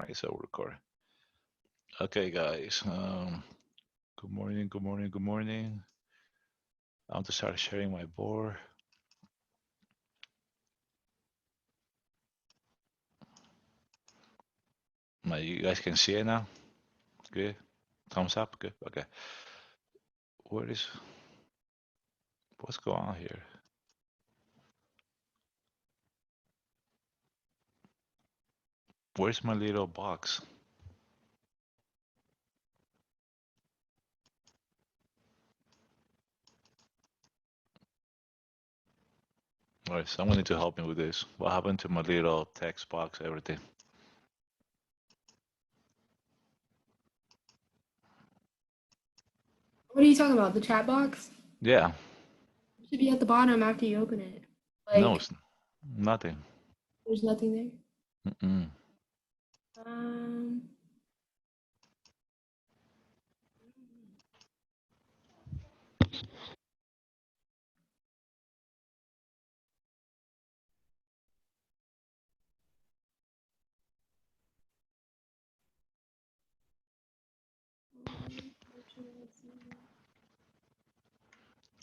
Right, so we're recording. Okay, guys. Good morning. Good morning. Good morning. I want to start sharing my board. You guys can see it now. Good. Thumbs up. Good. Okay. What is? What's going on here? Where's my little box? All right, someone need to help me with this. What happened to my little text box? Everything. What are you talking about? The chat box? Yeah. It should be at the bottom after you open it. No, Like, it's nothing. there's nothing there. Mm-mm. Um,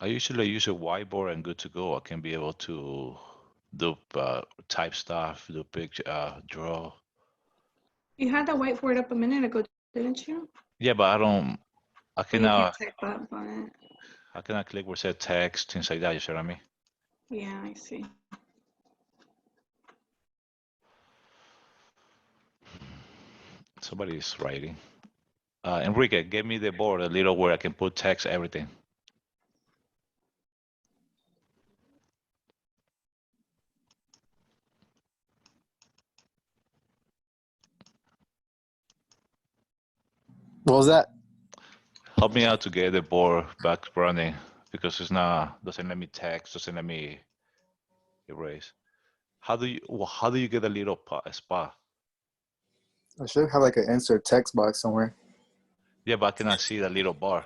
I usually use a whiteboard and good to go. I can be able to do type stuff, do picture, draw. You had that whiteboard up a minute ago, didn't you? Yeah, but I don't. I And you cannot. can't type up on it. How can I click where it said text, things like that? You see what I mean? Yeah, I see. Somebody's writing. Enrique, give me the board, a little where I can put text, everything. What was that? Help me out to get the board back running because it's not doesn't let me text, doesn't let me erase. How do you get a little spot? I should have like an insert text box somewhere. Yeah, but I cannot see the little bar.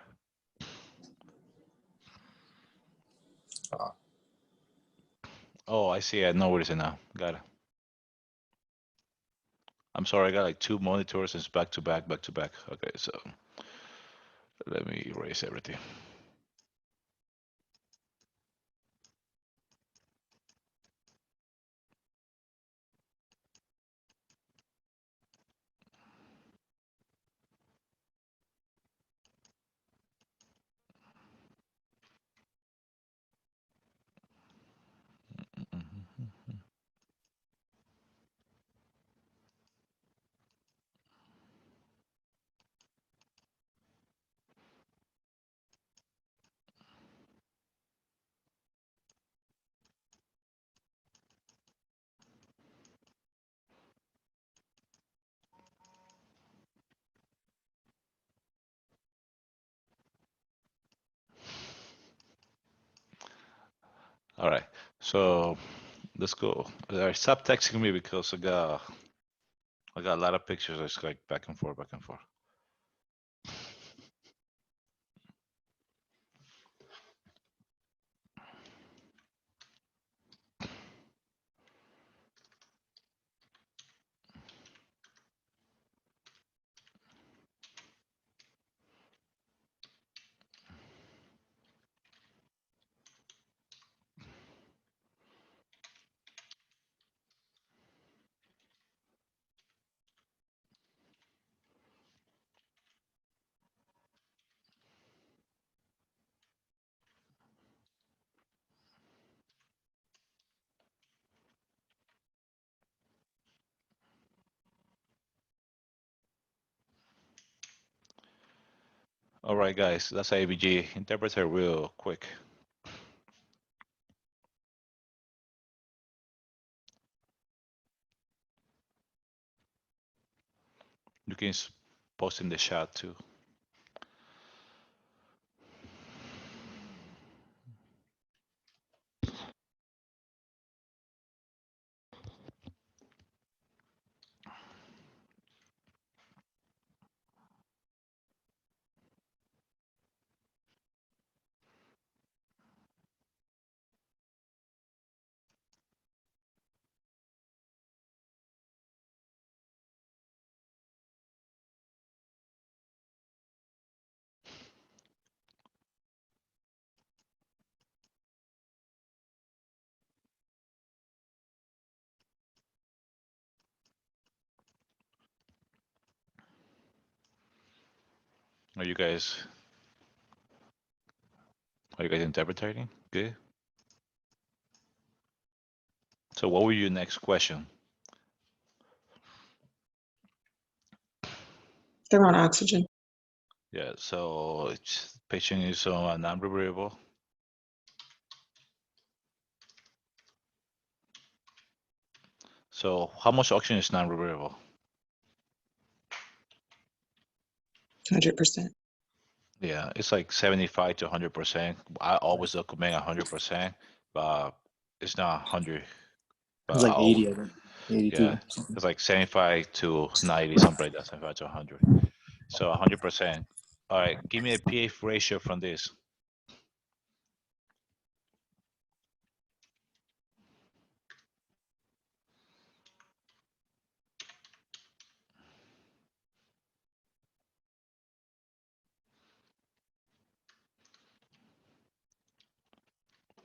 Oh. Oh, I see. I know where it is now. Got it. I'm sorry, I got like two monitors and it's back to back, back to back. Okay, so let me erase everything. All right, so let's go. All right, stop texting me because I got a lot of pictures. It's like back and forth, back and forth. All right, guys, that's AVG. Interpreter real quick. You can post in the chat too. Are you guys interpreting? Good. So what will your next question? They're on oxygen. Yeah, so patient is on a non-reversible. So how much oxygen is non-reversible? 100%. Yeah, it's like 75 to 100%. I always recommend 100%, but it's not 100. But It's like 80, I think. 82. yeah, it's like 75 to 90, something like that, 75 to 100. So 100%. All right, give me a pH ratio from this.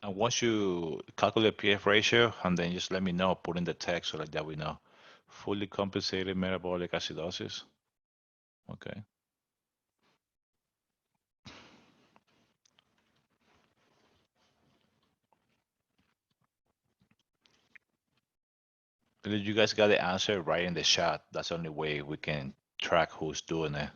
And once you calculate pH ratio, and then just let me know, put in the text so like that we know. Fully compensated metabolic acidosis. Okay. And if you guys got the answer right in the chat, that's the only way we can track who's doing it.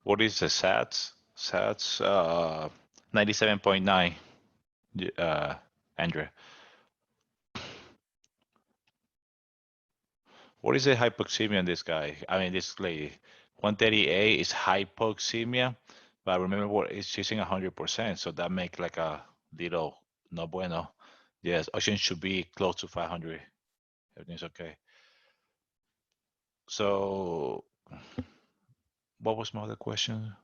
What is the SATs? SATs 97.9, Andrea. What is the hypoxemia in this guy? I mean, this lady. 130A is hypoxemia, but remember what it's using 100%, so that make like a little no bueno. Yes, oxygen should be close to 500. Everything's okay. So, what was my other question?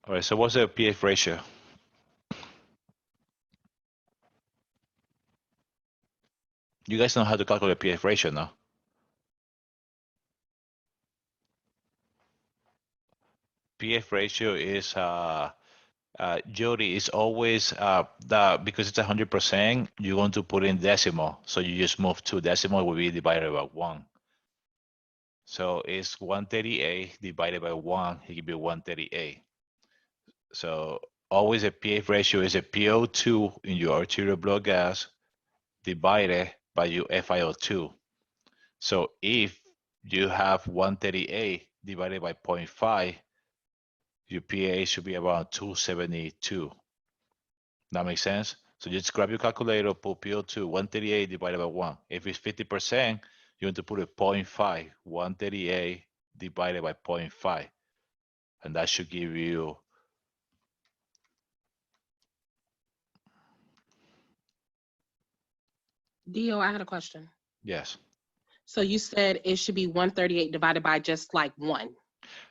All right, so what's the pH ratio? You guys know how to calculate pH ratio, no? pH ratio is Jody, is always because it's 100%, you want to put in decimal. So you just move to decimal will be divided by 1. So it's 138 divided by 1, it give you 138. So always a pH ratio is a PO2 in your arterial blood gas divided by your FiO2. So if you have 138 divided by 0.5, your pH should be around 272. That makes sense? So just grab your calculator, put PO2, 138 divided by 1. If it's 50%, you want to put a 0.5, 138 divided by 0.5. And that should give you, Dio, I had a question. yes. So you said it should be 138 divided by just like 1.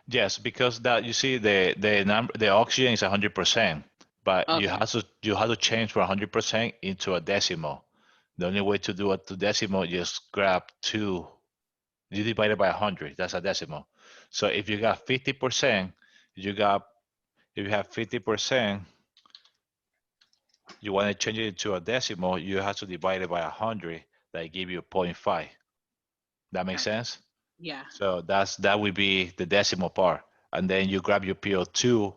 Yes, because that you see the oxygen is 100%, but Okay. you have to change from 100% into a decimal. The only way to do it to decimal, just grab 2, you divide it by 100. That's a decimal. So if you got 50%, if you have 50%, you want to change it to a decimal, you have to divide it by 100. That give you 0.5. That makes sense? Yeah. So that would be the decimal part. And then you grab your PO2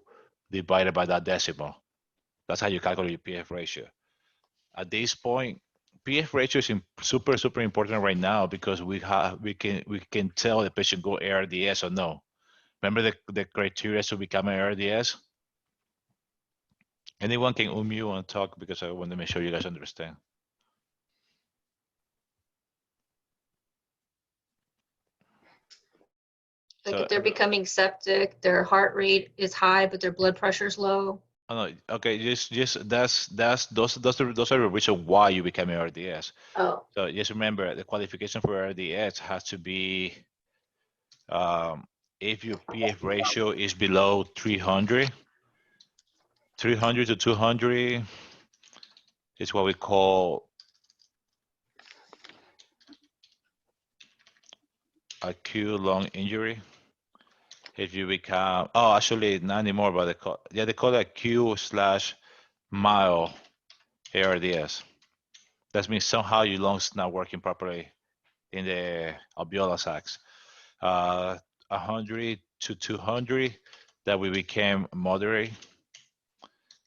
divided by that decimal. That's how you calculate your pH ratio. at this point, PF ratio is super important right now because we can tell the patient go ARDS or no. Remember the criteria to become an ARDS? Anyone can unmute and talk because I want to make sure you guys understand. Like So if they're becoming septic, their heart rate is high, but their blood pressure is low. oh no, okay, just those are the reason why you become an ARDS. Oh, So just remember the qualification for ARDS has to be if your PF ratio is below 300, 300 to 200 is what we call acute lung injury. If you become, oh, actually not anymore, but they call it acute/mild ARDS. That means somehow your lungs not working properly in the alveolar sacs. 100 to 200, that we became moderate.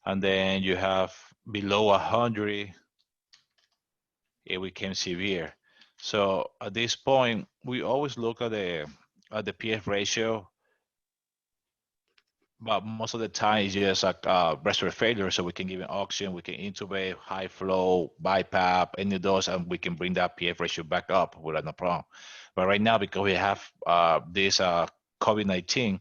And then you have below 100, it became severe. So at this point, we always look at the PF ratio, but most of the time it's just like respiratory failure. So we can give an oxygen, we can intubate, high flow, BiPAP, any of those, and we can bring that PF ratio back up without no problem. But right now, because we have this COVID-19,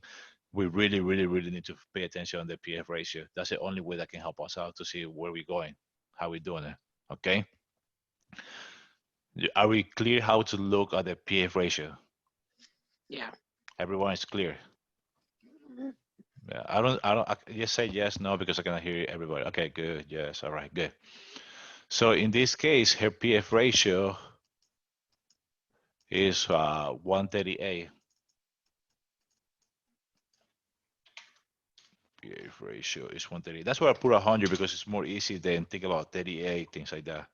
we really need to pay attention on the PF ratio. That's the only way that can help us out to see where we're going, how we're doing it. Okay. Are we clear how to look at the PF ratio? Yeah. Everyone is clear. Yeah, I just say yes, no, because I cannot hear everybody. Okay, good. Yes. All right, good. So in this case, her PF ratio is 138. PF ratio is 138. That's why I put 100 because it's more easy than think about 38, things like that.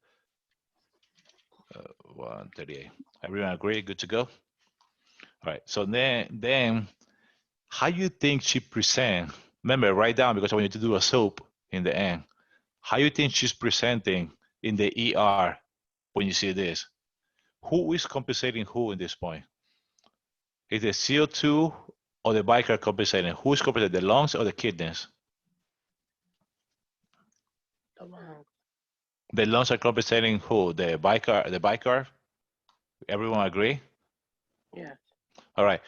138. Everyone agree? Good to go? All right. So then how you think she present? Remember, write down because I want you to do a soap in the end. How you think she's presenting in the ER when you see this? Who is compensating who in this point? Is the CO2 or the bicarb compensating? Who is compensating, the lungs or the kidneys? The lungs are compensating who? The bicarb? Everyone agree? Yeah. All right.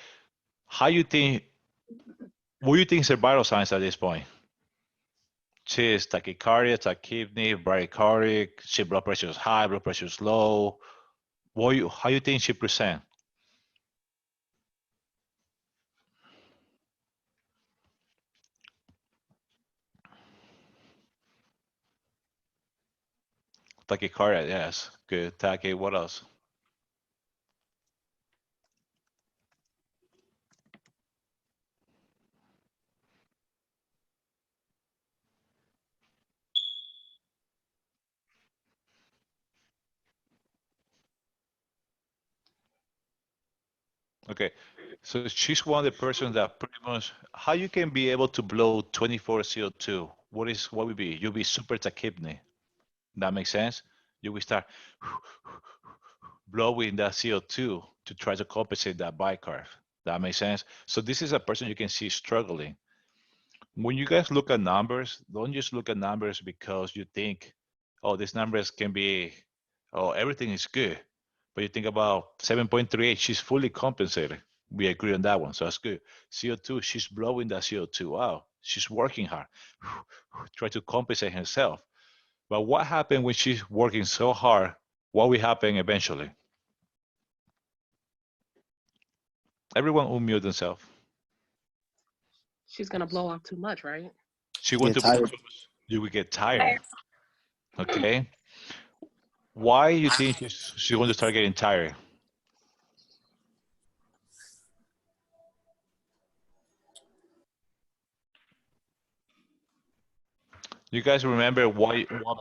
How you think, what do you think is her vital signs at this point? She is tachycardia, tachypnea, bradycardic, she blood pressure is high, blood pressure is low. How you think she present? Tachycardia, yes. Good. Tachy, what else? Okay, so she's one of the persons that pretty much, how you can be able to blow 24 CO2? What would be? You'll be super tachypnea. That makes sense? You will start blowing that CO2 to try to compensate that bicarb. That makes sense? So this is a person you can see struggling. When you guys look at numbers, don't just look at numbers because you think, oh, these numbers can be, oh, everything is good. But you think about 7.38, she's fully compensated. We agree on that one, so that's good. CO2, she's blowing that CO2. Wow, she's working hard, try to compensate herself. But what happened when she's working so hard? What will happen eventually? Everyone unmute themselves. She's gonna blow off too much, right? She want Get to blow tired. too much. You will get tired. Okay. Why you think she's going to start getting tired? You guys remember what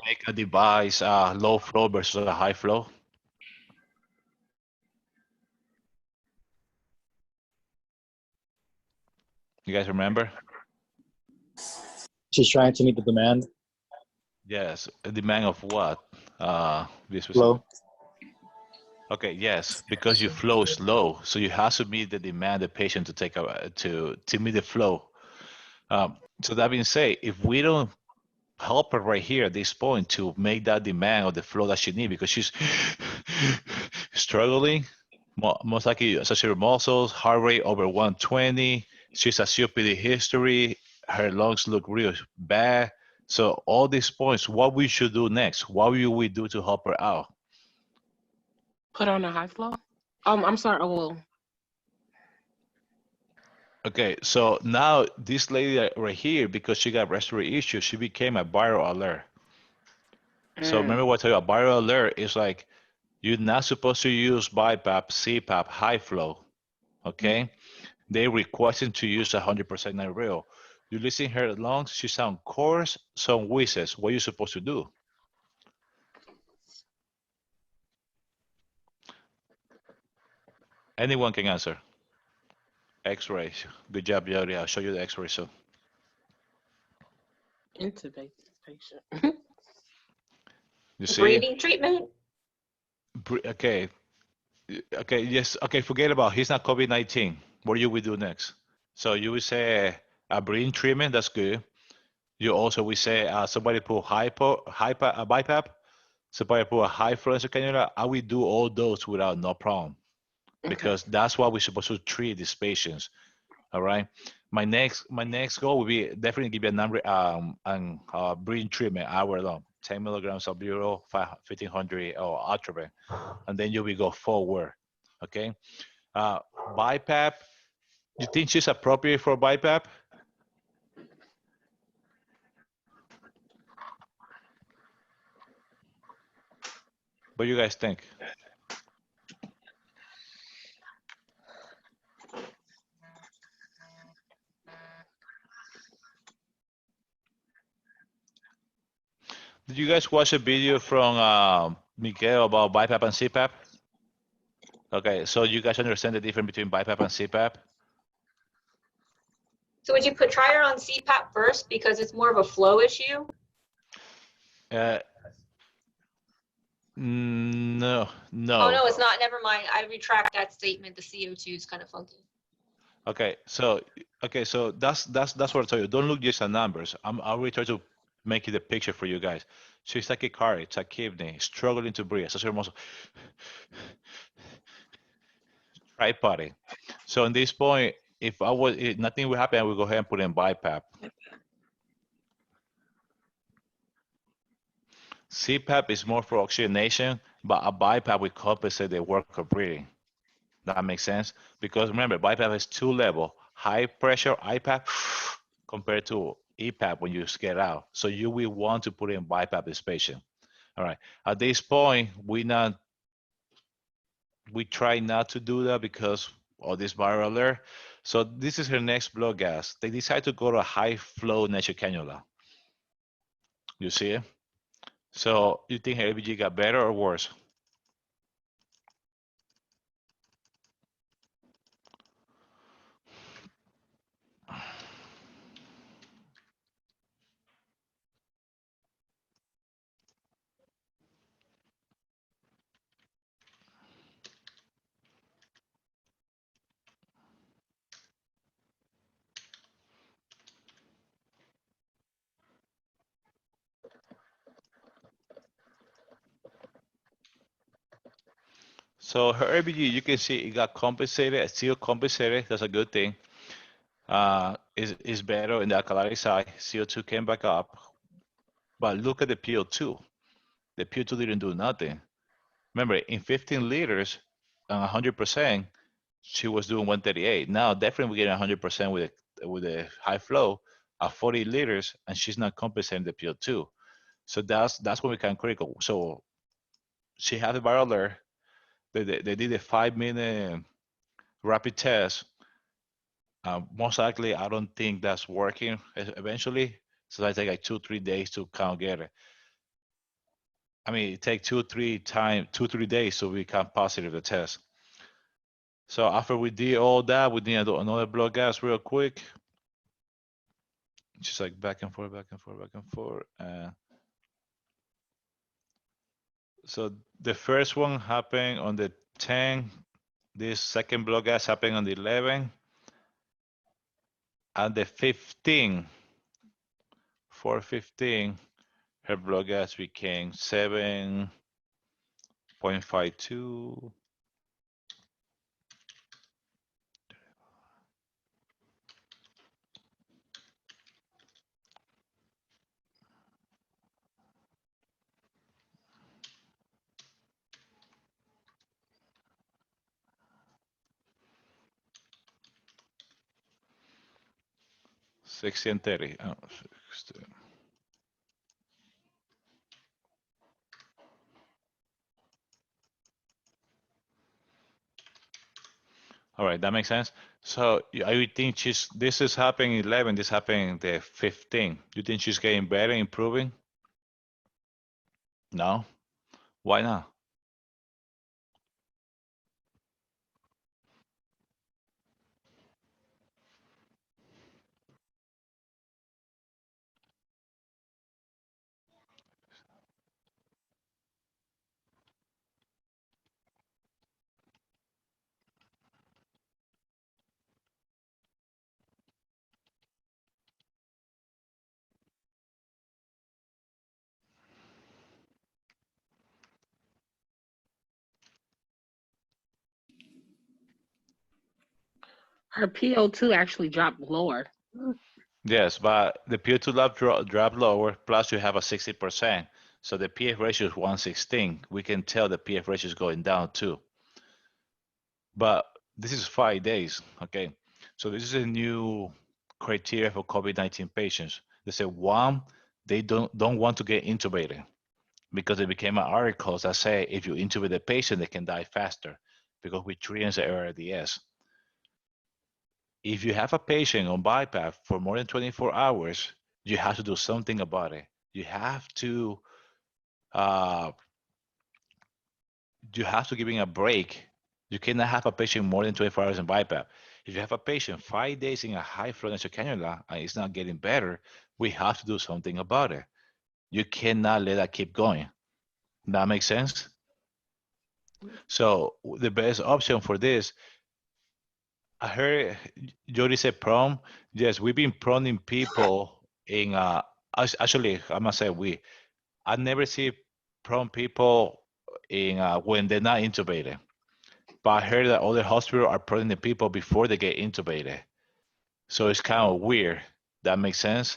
make a device low flow versus a high flow? You guys remember? She's trying to meet the demand. Yes, a demand of what? Be specific. Flow. Okay, yes, because your flow is low, so you have to meet the demand the patient to take to meet the flow. So that being said, if we don't help her right here at this point to make that demand of the flow that she needs because she's struggling, most likely associated muscles, heart rate over 120, she's a COPD history, her lungs look real bad. So all these points, what we should do next? What will we do to help her out? Put on a high flow. I'm sorry. Oh, well, Okay, so now this lady right here, because she got respiratory issues, she became a viral alert. So remember what I told you, a viral alert is like you're not supposed to use BiPAP, CPAP, high flow. Okay, they requesting to use 100% not real. You listen her lungs, she sound coarse, some wheezes. What are you supposed to do? Anyone can answer. X-rays. Good job, Jody. I'll show you the X-ray soon. intubate this patient. You see? Breathing treatment. Okay. Okay. Yes. Okay. Forget about. He's not COVID-19. What you will do next? So you will say a breathing treatment. That's good. You also will say somebody put a BiPAP. Somebody put a high fluency cannula. I will do all those without no problem because that's what we're supposed to treat these patients. All right. My next goal will be definitely give you a number and breathing treatment hour long, 10 milligrams of Bureau, 1500 or Atropine, and then you will go forward. Okay. BiPAP. You think she's appropriate for BiPAP? What do you guys think? Did you guys watch a video from Miguel about BiPAP and CPAP? Okay, so you guys understand the difference between BiPAP and CPAP? So would you try her on CPAP first because it's more of a flow issue? No, Oh no. no, it's not. Never mind. I retract that statement. The CO2 is kind of funky. Okay, so that's what I tell you. Don't look just at numbers. I'll really try to make it a picture for you guys. She's tachycardia, tachypnea, struggling to breathe, associated muscle, tripoding. So in this point, if nothing will happen, I will go ahead and put in BiPAP. CPAP is more for oxygenation, but a BiPAP will compensate the work of breathing. That makes sense? Because remember, BiPAP has two levels, high pressure IPAP compared to EPAP when you get out. So you will want to put in BiPAP this patient. All right. At this point, we try not to do that because of this viral alert. So this is her next blood gas. They decide to go to a high flow nasal cannula. You see it? So you think her ABG got better or worse? So her ABG, you can see it got compensated, it's still compensated. That's a good thing. Is better in the alkali side. CO2 came back up. But look at the PO2. The PO2 didn't do nothing. Remember, in 15 liters, 100%, she was doing 138. Now, definitely we're getting 100% with a high flow at 40 liters, and she's not compensating the PO2. So that's when we can critical. So she had a viral alert. They did a 5-minute rapid test. Most likely, I don't think that's working eventually. So I take like 2-3 days to count get it. I mean, it takes 2-3 days so we can positive the test. So after we did all that, we need to do another blood gas real quick. Just like back and forth, back and forth, back and forth. So the first one happened on the 10. This second blood gas happened on the 11. And the 15, 4:15, her blood gas became 7.52. Sixty and 30. Oh, 60. All right, that makes sense. So I would think this is happening 11, this happening the 15. You think she's getting better, improving? No? Why not? Her PO2 actually dropped lower. Yes, but the PO2 lab drop lower, plus you have a 60%. So the PF ratio is 116. We can tell the PF ratio is going down too. But this is 5 days, okay? So this is a new criteria for COVID-19 patients. They say, one, they don't want to get intubated because it became an article that say if you intubate the patient, they can die faster because we treat as an ARDS. If you have a patient on BiPAP for more than 24 hours, you have to do something about it. You have to give him a break. You cannot have a patient more than 24 hours in BiPAP. If you have a patient 5 days in a high flow nasal cannula and it's not getting better, we have to do something about it. You cannot let that keep going. That makes sense? So the best option for this, I heard Jody said prom. Yes, we've been proning people in, actually, I must say I never see prone people in when they're not intubated. But I heard that other hospitals are proning the people before they get intubated. So it's kind of weird. That makes sense.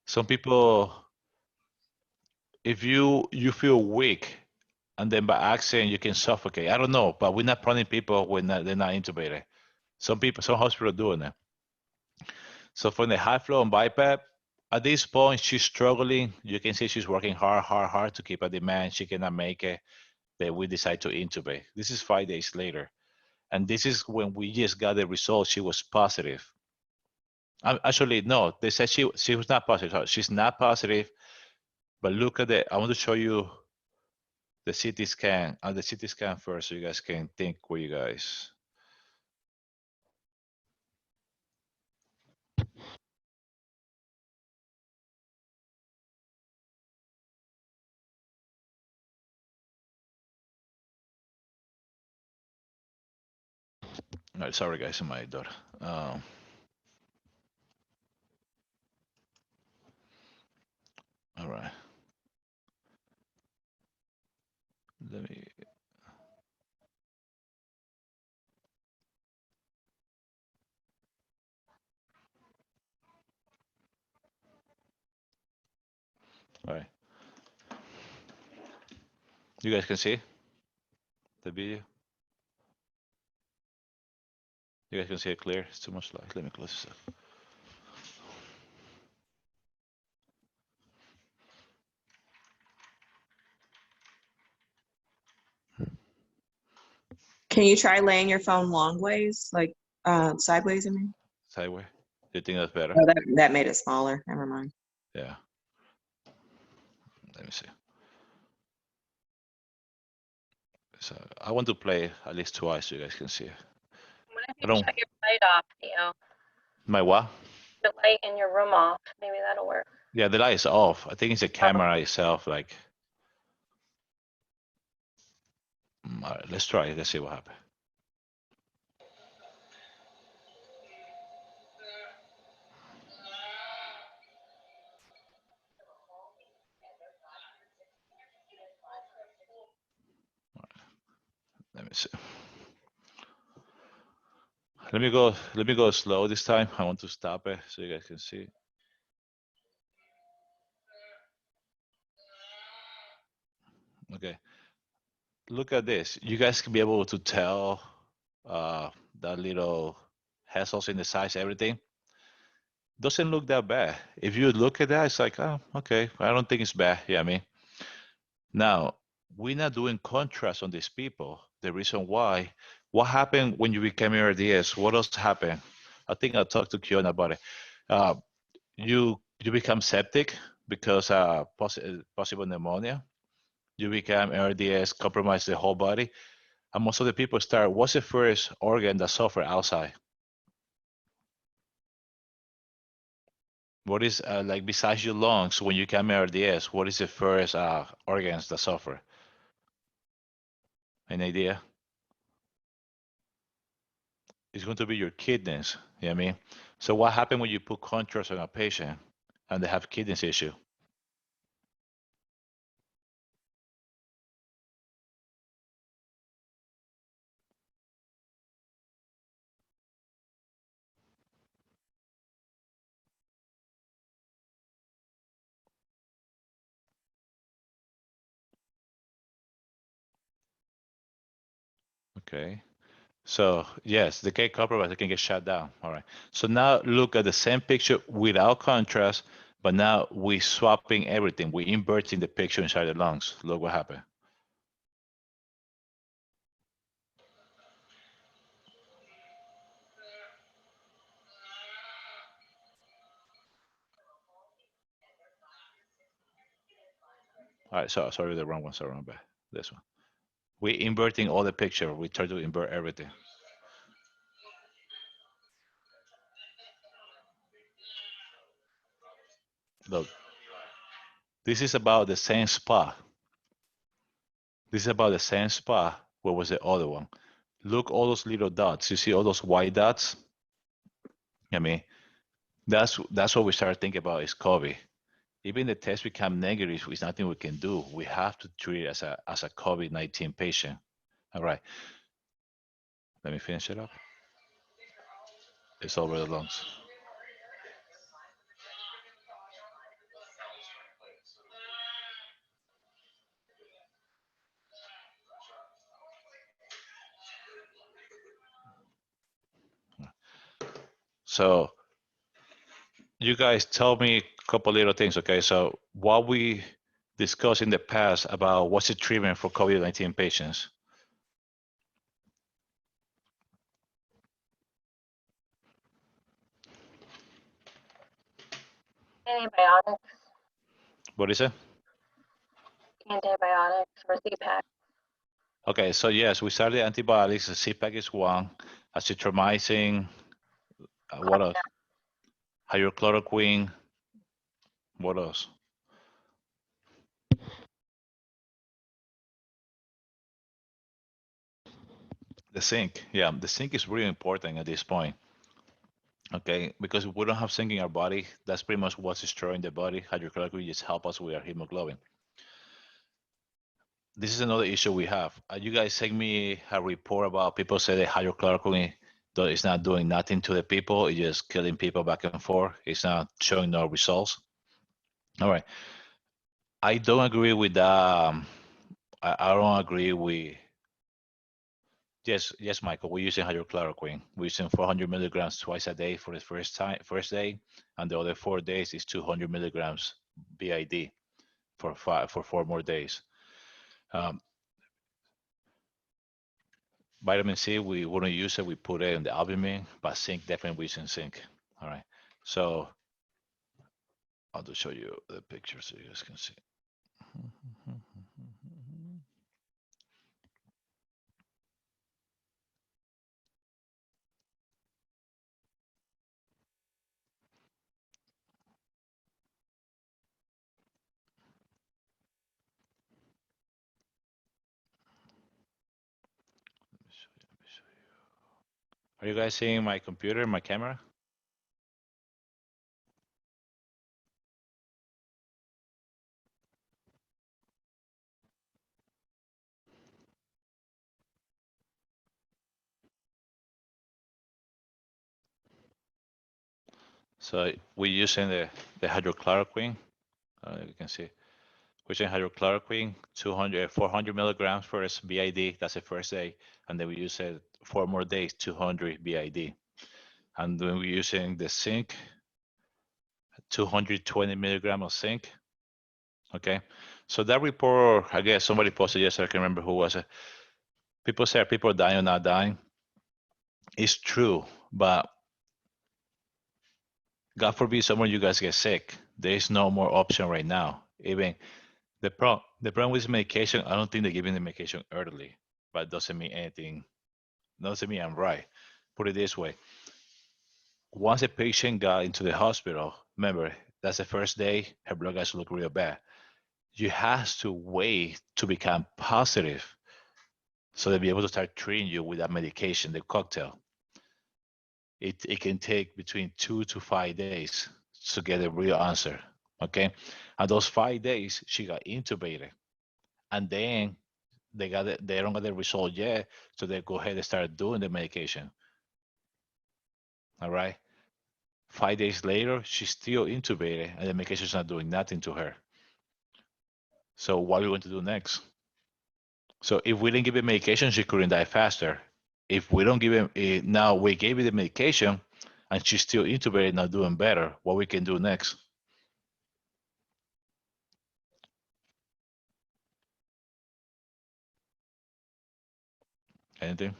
Some people, if you feel weak and then by accident you can suffocate. I don't know, but we're not proning people when they're not intubated. Some hospitals doing it. So from the high flow on BiPAP, at this point she's struggling. You can see she's working hard to keep a demand. She cannot make it. But we decide to intubate. This is 5 days later. And this is when we just got the result. She was positive. Actually, no, they said she was not positive. So she's not positive. But look at I want to show you the CT scan. The CT scan first, so you guys can think where you guys. No, sorry guys, my daughter. All right. Let me. All right. You guys can see the video. You guys can see it clear. It's too much light. Let me close this up. Can you try laying your phone long ways, like sideways? I mean, Sideways. Do you think that's better? oh, that made it smaller. Never mind. Yeah. Let me see. So I want to play at least twice so you guys can see it. What if I you don't. shut your light off, Theo? My what? The light in your room off. Maybe that'll work. Yeah, the light is off. I think it's the camera itself. Like, All right, let's try it. Let's see what happens. Let me see. Let me go slow this time. I want to stop it so you guys can see. Okay. Look at this. You guys can be able to tell that little hassles in the size, everything. Doesn't look that bad. If you look at that, it's like, oh, okay. I don't think it's bad. Yeah, I mean. Now, we're not doing contrast on these people. The reason why, what happened when you became ARDS? What else happened? I think I talked to Kiona about it. Uh, you become septic because possible pneumonia. You become ARDS, compromise the whole body. And most of the people start, what's the first organ that suffer outside? What is, like, besides your lungs, when you come ARDS, what is the first organs that suffer? Any idea? It's going to be your kidneys. You know what I mean? So what happens when you put contrast on a patient and they have kidneys issue? Okay. So yes, the get compromised, they can get shut down. All right. So now look at the same picture without contrast, but now we swapping everything. We inverting the picture inside the lungs. Look what happened. All right. So sorry, the wrong one. Sorry, wrong back. This one. We inverting all the picture. We try to invert everything. Look, this is about the same spot. This is about the same spot. Where was the other one? Look, all those little dots. You see all those white dots? I mean, that's what we started thinking about is COVID. Even the test become negative, there's nothing we can do. We have to treat it as a COVID-19 patient. All right. Let me finish it up. It's over the lungs. So you guys tell me a couple little things, okay? So what we discussed in the past about what's the treatment for COVID-19 patients? Antibiotics, What is it? antibiotics or CPAC. Okay, so yes, we started antibiotics. The CPAC is one. Azithromycin. What else? Hydrochloroquine. What else? The zinc. Yeah, the zinc is really important at this point. Okay, because if we don't have zinc in our body, that's pretty much what's destroying the body. Hydrochloroquine just help us with our hemoglobin. This is another issue we have. You guys sent me a report about people say that hydrochloroquine is not doing nothing to the people. It's just killing people back and forth. It's not showing no results. All right. I don't agree with that. I don't agree with. Yes, Michael. We're using hydrochloroquine. We're using 400 milligrams twice a day for the first day, and the other 4 days is 200 milligrams BID for 4 more days. Vitamin C, we wouldn't use it. We put it in the albumin, but zinc, definitely we using zinc. All right. So I'll just show you the picture so you guys can see. Are you guys seeing my computer, my camera? So we're using the hydrochloroquine. You can see we're using hydrochloroquine, 400 milligrams first BID. That's the first day, and then we use it 4 more days, 200 BID. And then we're using the zinc, 220 milligrams of zinc. Okay, so that report, I guess somebody posted yesterday. I can't remember who was it. People say people are dying or not dying. It's true, but God forbid someone you guys get sick. There is no more option right now. Even the problem with medication, I don't think they're giving the medication early, but it doesn't mean anything. Doesn't mean I'm right. Put it this way: once a patient got into the hospital, remember that's the first day her blood gas look real bad. You have to wait to become positive, so they'll be able to start treating you with that medication, the cocktail. It can take between 2 to 5 days to get a real answer. Okay, and those 5 days she got intubated, and then they don't got the result yet, so they go ahead and start doing the medication. All right, 5 days later she's still intubated, and the medication is not doing nothing to her. So what are we going to do next? So if we didn't give her medication, she couldn't die faster. If we don't give him now, we gave her the medication, and she's still intubated, not doing better. What we can do next? Anything?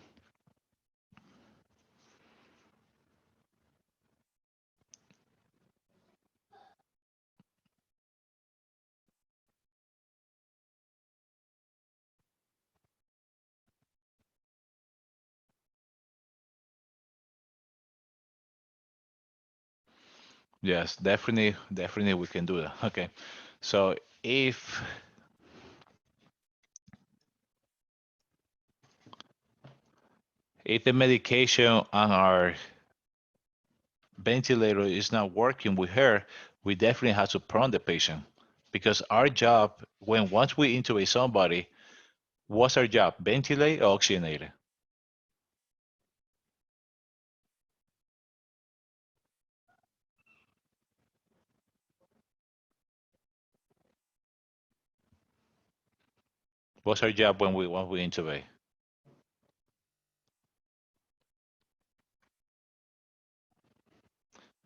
Yes, definitely we can do that. Okay, so if the medication on our ventilator is not working with her, we definitely have to prune the patient, because our job, once we intubate somebody, what's our job? Ventilate or oxygenate? What's our job when we intubate?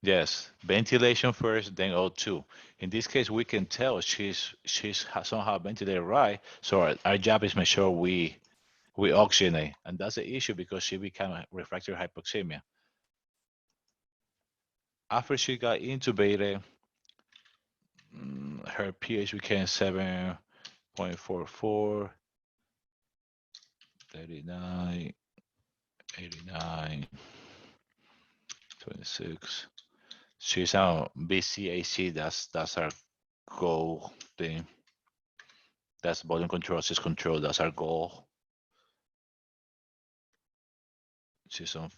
Yes, ventilation first, then O2. In this case, we can tell she's somehow ventilated right. So our job is make sure we oxygenate, and that's the issue because she became a refractory hypoxemia. After she got intubated, her pH became 7.44, 39, 89, 26. She's on BCAC. That's our goal thing. That's volume control, cyst control. That's our goal. She's on.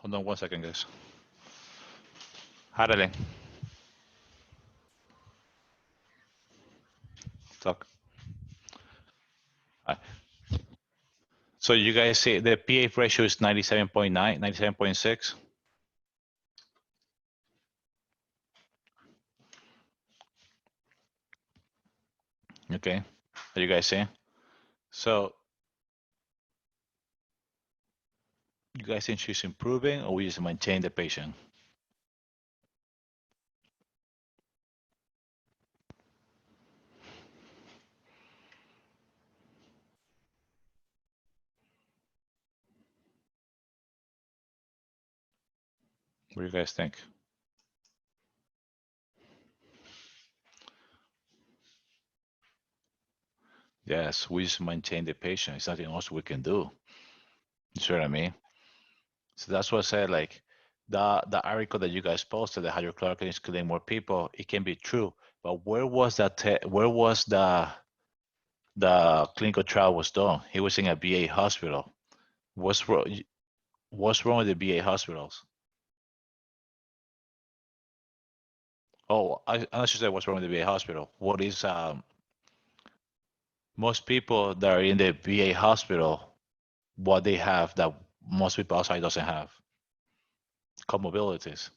Hold on 1 second, guys. Harale. Talk. So you guys see the pH ratio is 97.9, 97.6. Okay, are you guys seeing? So you guys think she's improving, or we just maintain the patient? What do you guys think? Yes, we just maintain the patient. It's nothing else we can do. You see what I mean? So that's what I said. Like the article that you guys posted, that hydrochloroquine is killing more people. It can be true, but where was that? Where was the clinical trial was done? He was in a VA hospital. What's wrong? What's wrong with the VA hospitals? Oh, I should say what's wrong with the VA hospital. What is most people that are in the VA hospital, what they have that most people outside doesn't have? Comorbidities.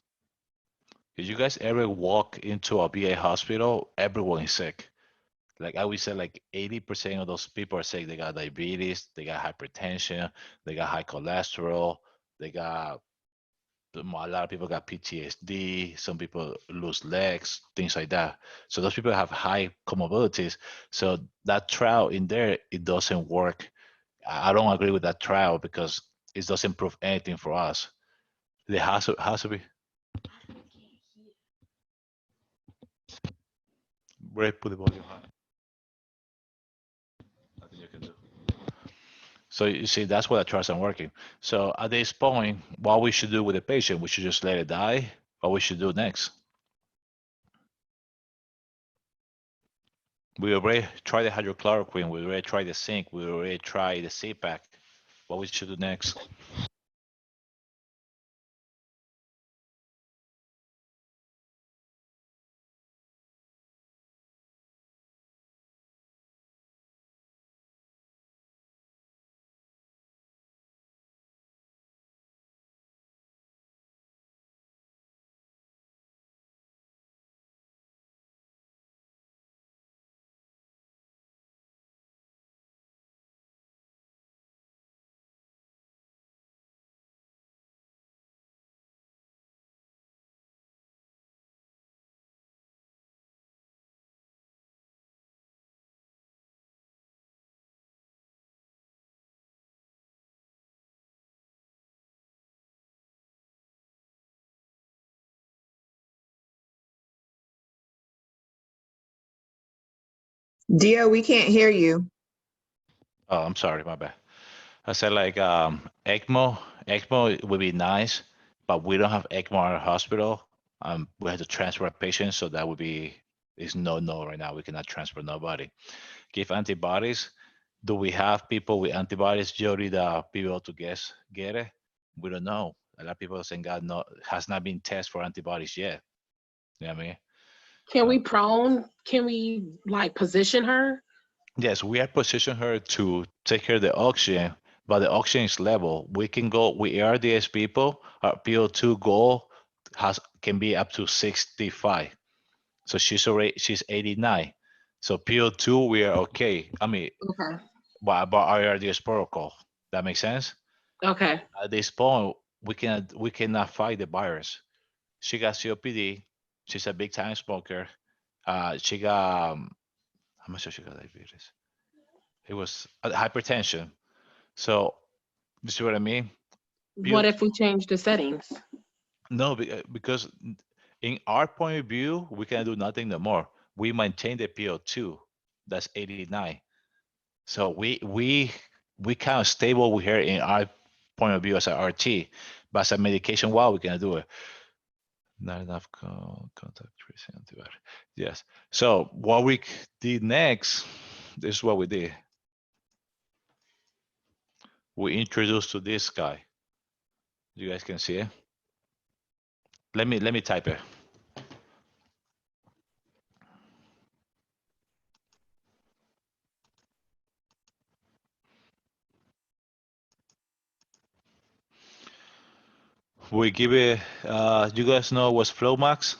Did you guys ever walk into a VA hospital? Everyone is sick. Like I would say, like 80% of those people are sick. They got diabetes, they got hypertension, they got high cholesterol, they got a lot of people got PTSD. Some people lose legs, things like that. So those people have high comorbidities. So that trial in there, it doesn't work. I don't agree with that trial because it doesn't prove anything for us. It has to be. Ray, put the volume high. Nothing you can do. So you see, that's why the trials aren't working. So at this point, what we should do with the patient, we should just let it die. What we should do next? We already tried the hydrochloroquine. We already tried the zinc. We already tried the CPAC. What we should do next? Dio, we can't hear you. Oh, I'm sorry, my bad. I said like ECMO would be nice, but we don't have ECMO at our hospital. We have to transfer a patient, so that would be is no right now. We cannot transfer nobody. Give antibodies. Do we have people with antibodies, Jody, that people to get it? We don't know. A lot of people saying God has not been tested for antibodies yet. You know what I mean? Can we prone? Can we like position her? Yes, we are positioning her to take care of the oxygen, but the oxygen is level. We can go with ARDS people, our PO2 goal can be up to 65. So she's 89. So PO2, we are okay. I mean, Okay. but our ARDS protocol. That makes sense? Okay. At this point, we cannot fight the virus. She got COPD. She's a big time smoker. She got how much she got diabetes? It was hypertension. So you see what I mean? What if we change the settings? No, because in our point of view, we can do nothing no more. We maintain the PO2. That's 89. So we kind of stable here in our point of view as a RT, but as a medication, wow, we can do it. Not enough contact tracing antibiotic. Yes. So what we did next, this is what we did. We introduced to this guy. You guys can see it. Let me type it. We give it. You guys know what's Flomax?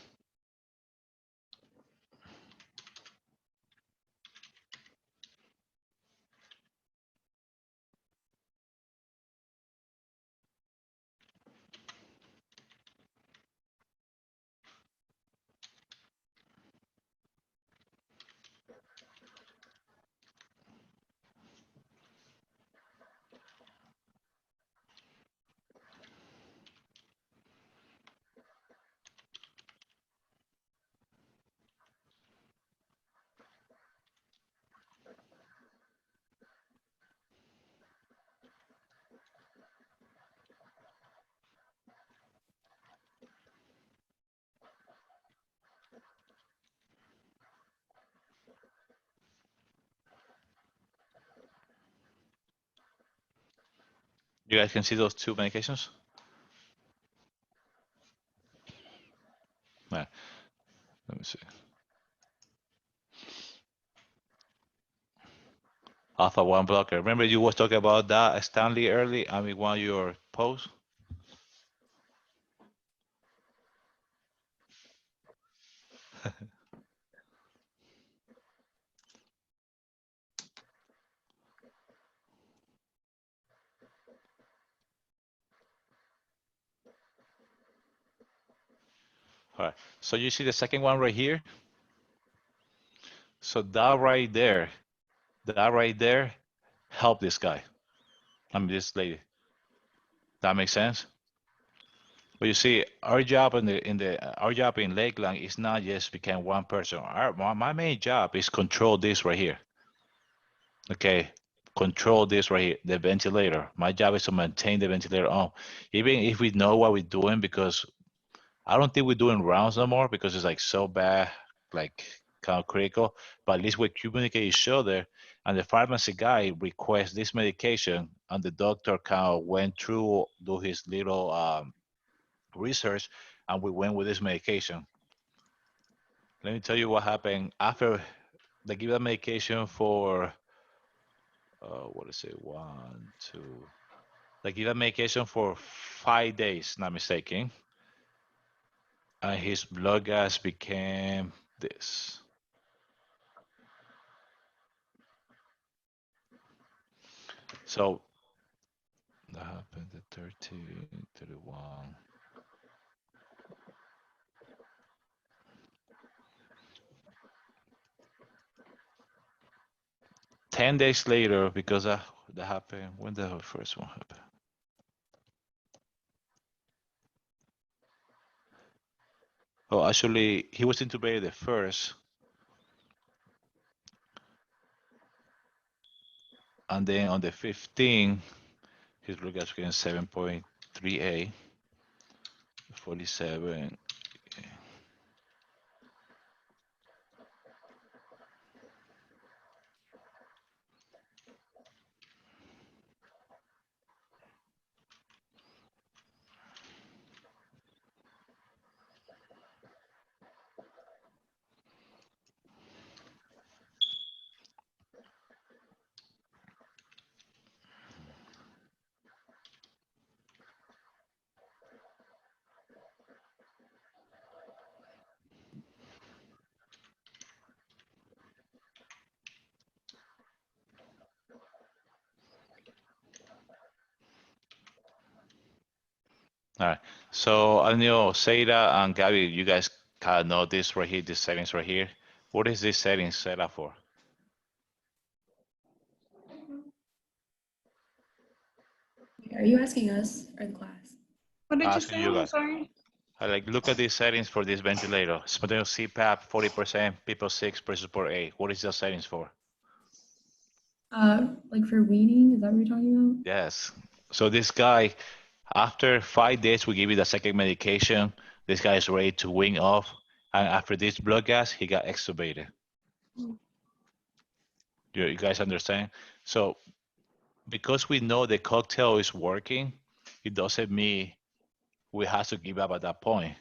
You guys can see those two medications? All right. Let me see. Alpha 1 blocker. Remember you was talking about that, Stanley, early? I mean, one of your posts? All right. So you see the second one right here? So that right there help this guy. I mean, this lady. That makes sense? But you see, our job our job in Lakeland is not just become one person. My main job is control this right here. Okay, control this right here, the ventilator. My job is to maintain the ventilator on, even if we know what we're doing, because I don't think we're doing rounds no more because it's like so bad, like kind of critical. But at least we communicate each other, and the pharmacy guy requests this medication, and the doctor kind of went through, do his little research, and we went with this medication. Let me tell you what happened after they give that medication for what is it, 1, 2, they give that medication for 5 days, not mistaken, and his blood gas became this. So that happened at 13, 31. 10 days later, because that happened, when the first one happened? Oh, actually, he was intubated the first, and then on the 15th, his blood gas became 7.3A, 47. All right. So I know Seda and Gabby, you guys kind of know this right here, these settings right here. What is this setting set up for? Are you asking us or the class? What did you Asking say? you I'm guys. sorry. I like look at these settings for this ventilator. Spontaneous CPAP 40%, people 6 per support 8. What is the settings for? Like for weaning, is that what you're talking about? Yes. So this guy, after 5 days, we give you the second medication. This guy is ready to wing off, and after this blood gas, he got extubated. You guys understand? So because we know the cocktail is working, it doesn't mean we have to give up at that point.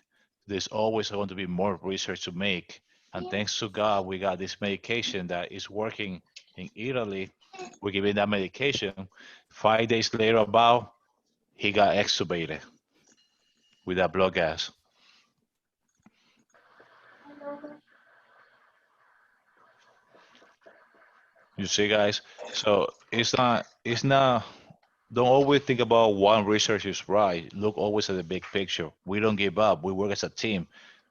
There's always going to be more research to make. And thanks to God, we got this medication that is working in Italy. We're giving that medication. 5 days later, about, he got extubated with that blood gas. You see, guys? So it's not, don't always think about one research is right. Look always at the big picture. We don't give up. We work as a team.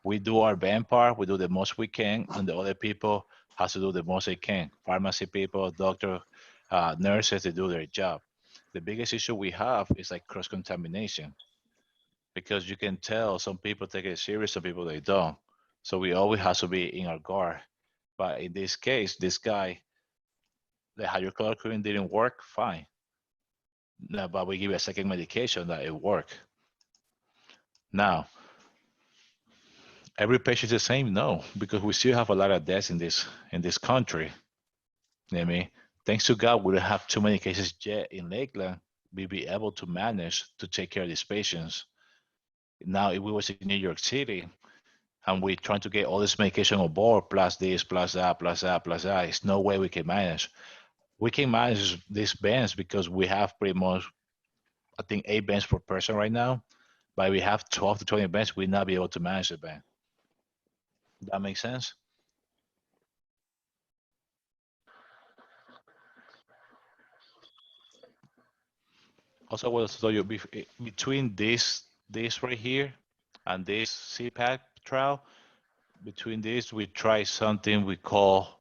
We do our band part. We do the most we can, and the other people has to do the most they can. Pharmacy people, doctor, nurses, they do their job. The biggest issue we have is like cross contamination, because you can tell some people take it serious, some people they don't. So we always have to be in our guard. But in this case, this guy, the hydrochloroquine didn't work. Fine. No, but we give a second medication that it work. Now, every patient is the same? No, because we still have a lot of deaths in this country. You know what I mean? Thanks to God, we don't have too many cases yet in Lakeland, we be able to manage to take care of these patients. Now, if we was in New York City and we trying to get all this medication on board, plus this, plus that, plus that, plus that, there's no way we can manage. We can manage these bands because we have pretty much, I think, 8 bands per person right now. But we have 12 to 20 bands, we'll not be able to manage the band. That makes sense? Also, what else tell you, between this right here and this CPAC trial, between this, we try something we call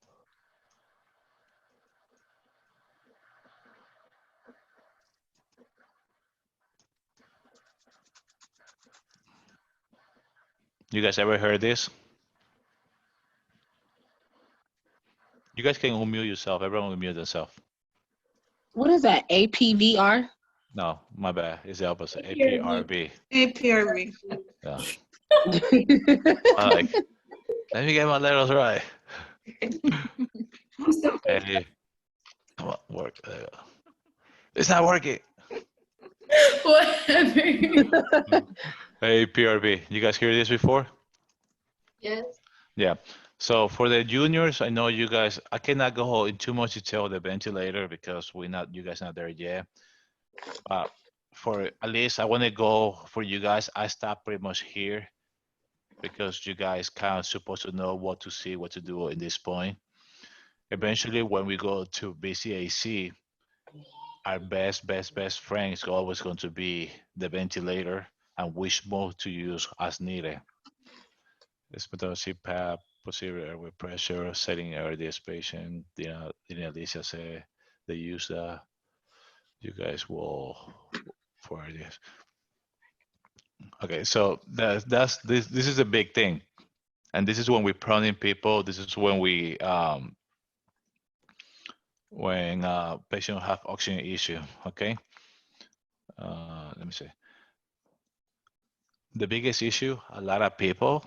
you guys ever heard this? You guys can unmute yourself. Everyone unmute themselves. What is that? APVR? No, my bad. It's the opposite. APRV. APRV. APRV. Yeah. Like, let me get my letters right. Hey, come on, work. There you go. It's not working. Whatever. APRV. You guys hear this before? Yes. Yeah. So for the juniors, I know you guys, I cannot go in too much detail with the ventilator because you guys not there yet. For at least I want to go for you guys. I stop pretty much here because you guys kind of supposed to know what to see, what to do in this point. Eventually, when we go to BCAC, our best friend is always going to be the ventilator and which mode to use as needed. Respiratory CPAP, posterior airway pressure, setting RDS patient. Alicia said they use that. You guys will for RDS. Okay, so this is a big thing, and this is when we proning people. This is when we when patient have oxygen issue. Okay, let me see. The biggest issue, a lot of people,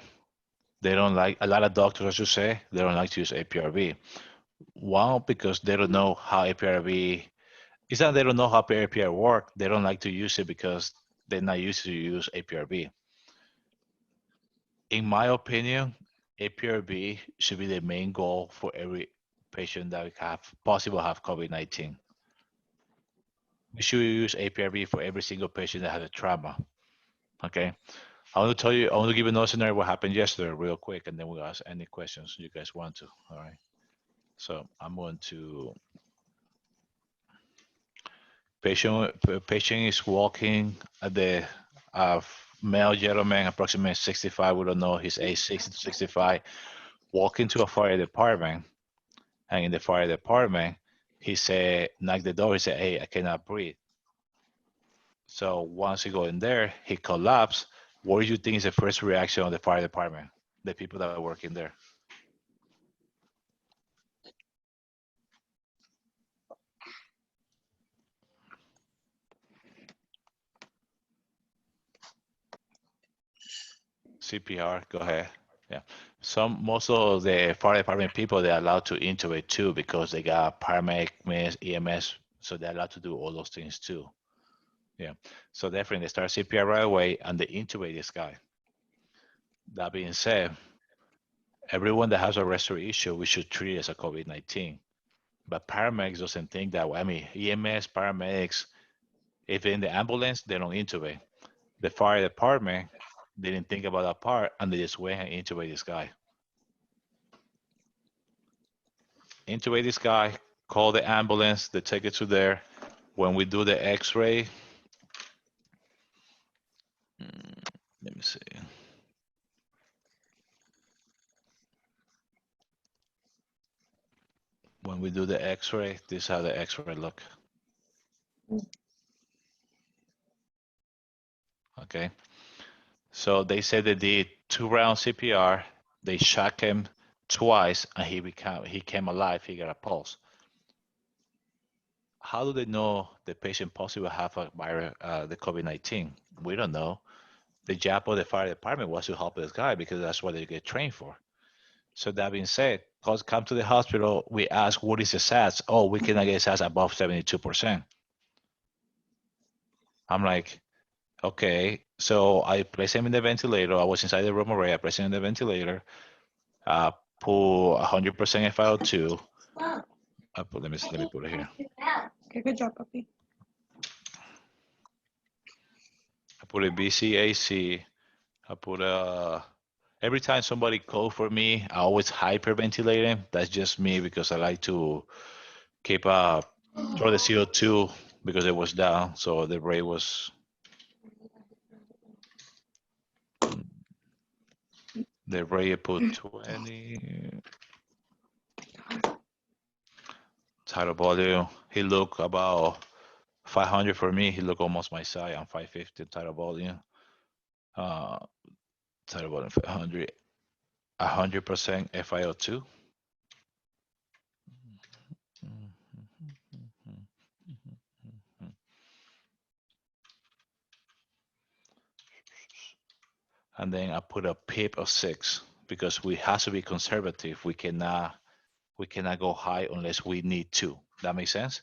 they don't like, a lot of doctors, I should say, they don't like to use APRV. One, because they don't know how APRV, it's not they don't know how APRV work, they don't like to use it because they're not used to use APRV. In my opinion, APRV should be the main goal for every patient that have COVID-19. We should use APRV for every single patient that has a trauma. Okay. I want to give another scenario what happened yesterday real quick, and then we'll ask any questions you guys want to. All right. So I'm going to patient is walking at the male gentleman, approximately 65. We don't know his age, 60 to 65, walking to a fire department. And in the fire department, he said, knock the door. He said, hey, I cannot breathe. So once he go in there, he collapsed. What do you think is the first reaction of the fire department, the people that are working there? CPR, go ahead. Yeah. Most of the fire department people, they're allowed to intubate too because they got paramedic, EMS, so they're allowed to do all those things too. Yeah. So definitely they start CPR right away and they intubate this guy. That being said, everyone that has a respiratory issue, we should treat it as a COVID-19. But paramedics doesn't think that way. I mean, EMS, paramedics, if in the ambulance, they don't intubate. The fire department, they didn't think about that part and they just went and intubate this guy. Intubate this guy, call the ambulance, they take it to there. When we do the x-ray, let me see. When we do the x-ray, this is how the x-ray look. Okay. So they said they did 2 rounds CPR. They shocked him twice and he came alive. He got a pulse. How do they know the patient possibly have the COVID-19? We don't know. The job of the fire department was to help this guy because that's what they get trained for. So that being said, come to the hospital, we ask, what is the SATs? Oh, we cannot get SATs above 72%. I'm like, okay. So I placed him in the ventilator. I was inside the room already. I placed him in the ventilator. Pull 100% FiO2. Let me put it here. Okay, good job, puppy. I put a BCAC. I put a. Every time somebody call for me, I always hyperventilate him. That's just me because I like to keep throw the CO2 because it was down, so the rate was. The rate put 20. Tidal volume. He looked about 500 for me. He looked almost my size. I'm 550 tidal volume. Tidal volume 500. 100% FiO2. And then I put a PIP of 6 because we have to be conservative. We cannot go high unless we need to. That makes sense?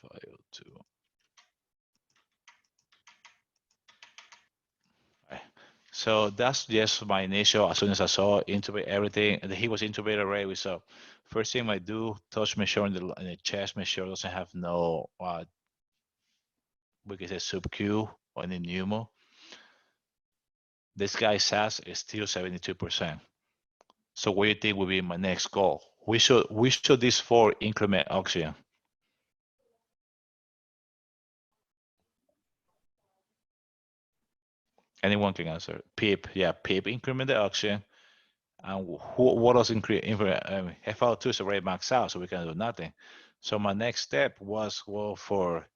FiO2. Right. So that's just my initial. As soon as I saw intubate everything, and he was intubated already. So first thing I do, touch my shoulder in the chest. Make sure it doesn't have no, we can say sub-Q or any pneumo. This guy's SAS is still 72%. So what do you think would be my next goal? We should this for increment oxygen. Anyone can answer. PIP, yeah, PIP increment the oxygen. And what else increase? FiO2 is already maxed out, so we can do nothing. So my next step was well for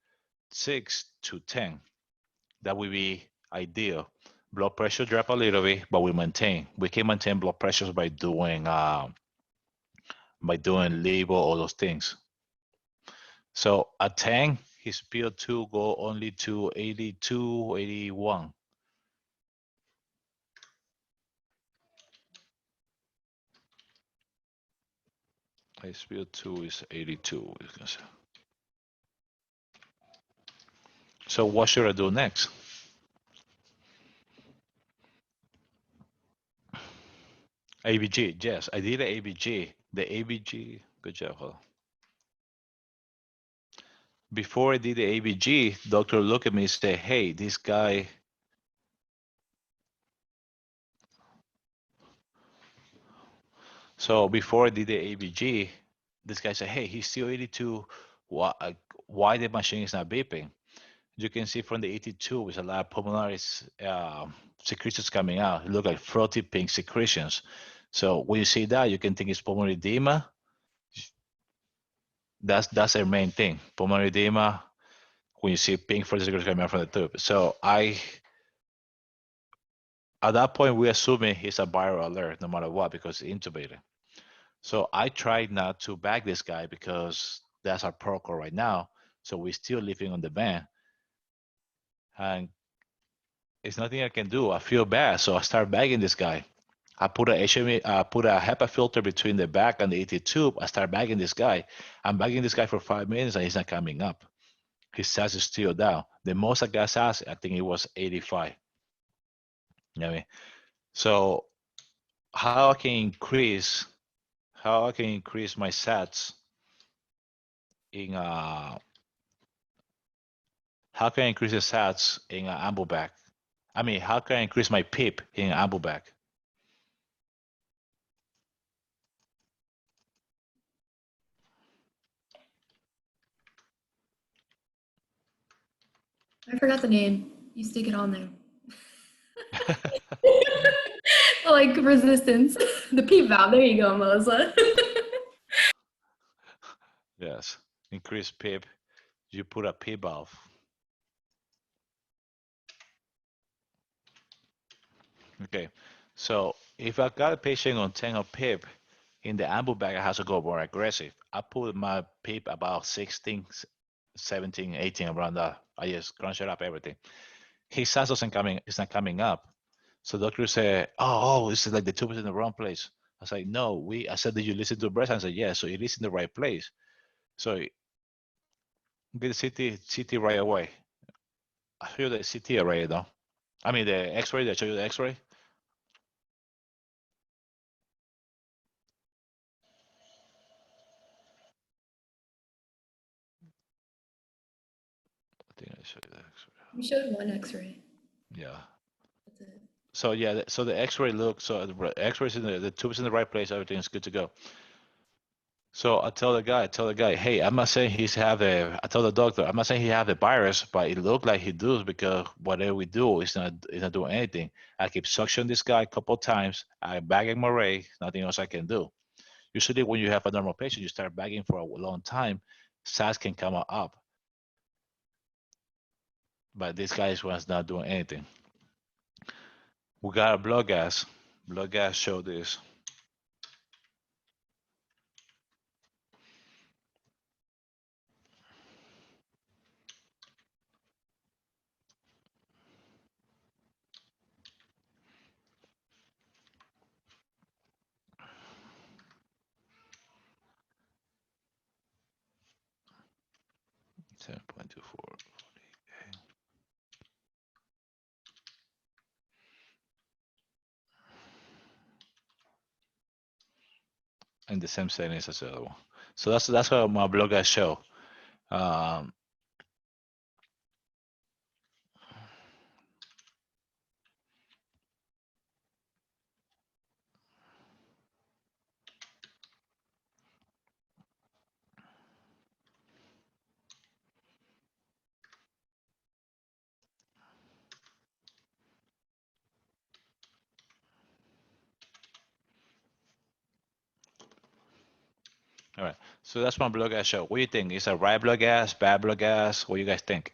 6 to 10. That would be ideal. Blood pressure drop a little bit, but we maintain. We can maintain blood pressures by doing levo, all those things. So at 10, his PO2 go only to 82, 81. His PO2 is 82. So what should I do next? ABG, yes, I did the ABG. The ABG, good job. Hold on. Before I did the ABG, doctor looked at me and said, hey, this guy. So before I did the ABG, this guy said, hey, he's still 82. Why the machine is not beeping? You can see from the 82, with a lot of pulmonary secretions coming out. It look like frothy pink secretions. So when you see that, you can think it's pulmonary edema. That's our main thing. Pulmonary edema, when you see pink frothy secretions coming out from the tube. So at that point, we assuming he's a viral alert no matter what because he's intubated. So I tried not to bag this guy because that's our protocol right now. So we're still living on the van. And it's nothing I can do. I feel bad. So I start bagging this guy. I put a HEPA filter between the back and the ET tube. I start bagging this guy. I'm bagging this guy for 5 minutes and he's not coming up. His SAS is still down. The most I got SAS, I think it was 85. You know what I mean? So how I can increase my SATs in how can I increase the SATs in AmbuBac? I mean, how can I increase my PIP in AmbuBac? I forgot the name. You stick it on there. Like resistance. The P valve. There you go, Melissa. Yes, increase PIP. You put a P valve. Okay, so if I got a patient on 10 of PIP, in the AmbuBac, I have to go more aggressive. I put my PIP about 16, 17, 18 around that. I just crunch it up everything. His SAS it's not coming up. So doctor said, oh, this is like the tube is in the wrong place. I was like, no, I said, did you listen to the breast? I said, yeah, so it is in the right place. So Get the CT right away. I show you the CT already, though. I mean, the X-ray. Did I show you the X-ray? I think I showed you the X-ray. You showed one X-ray. Yeah. That's it. So yeah, so the X-ray looks, so the X-ray's in the tube's in the right place, everything's good to go. So I tell the guy, hey, I'm not saying he's have a. I tell the doctor, I'm not saying he have the virus, but it looked like he does because whatever we do is not doing anything. I keep suction this guy a couple times. I bag him away. Nothing else I can do. Usually, when you have a normal patient, you start bagging for a long time, SARS can come up. But this guy was not doing anything. We got a blood gas. Blood gas show this. Ten point two four. And the same settings as the other one. So that's what my blood gas show. Um, all right. So that's my blood gas show. What do you think? Is it right blood gas, bad blood gas? What do you guys think?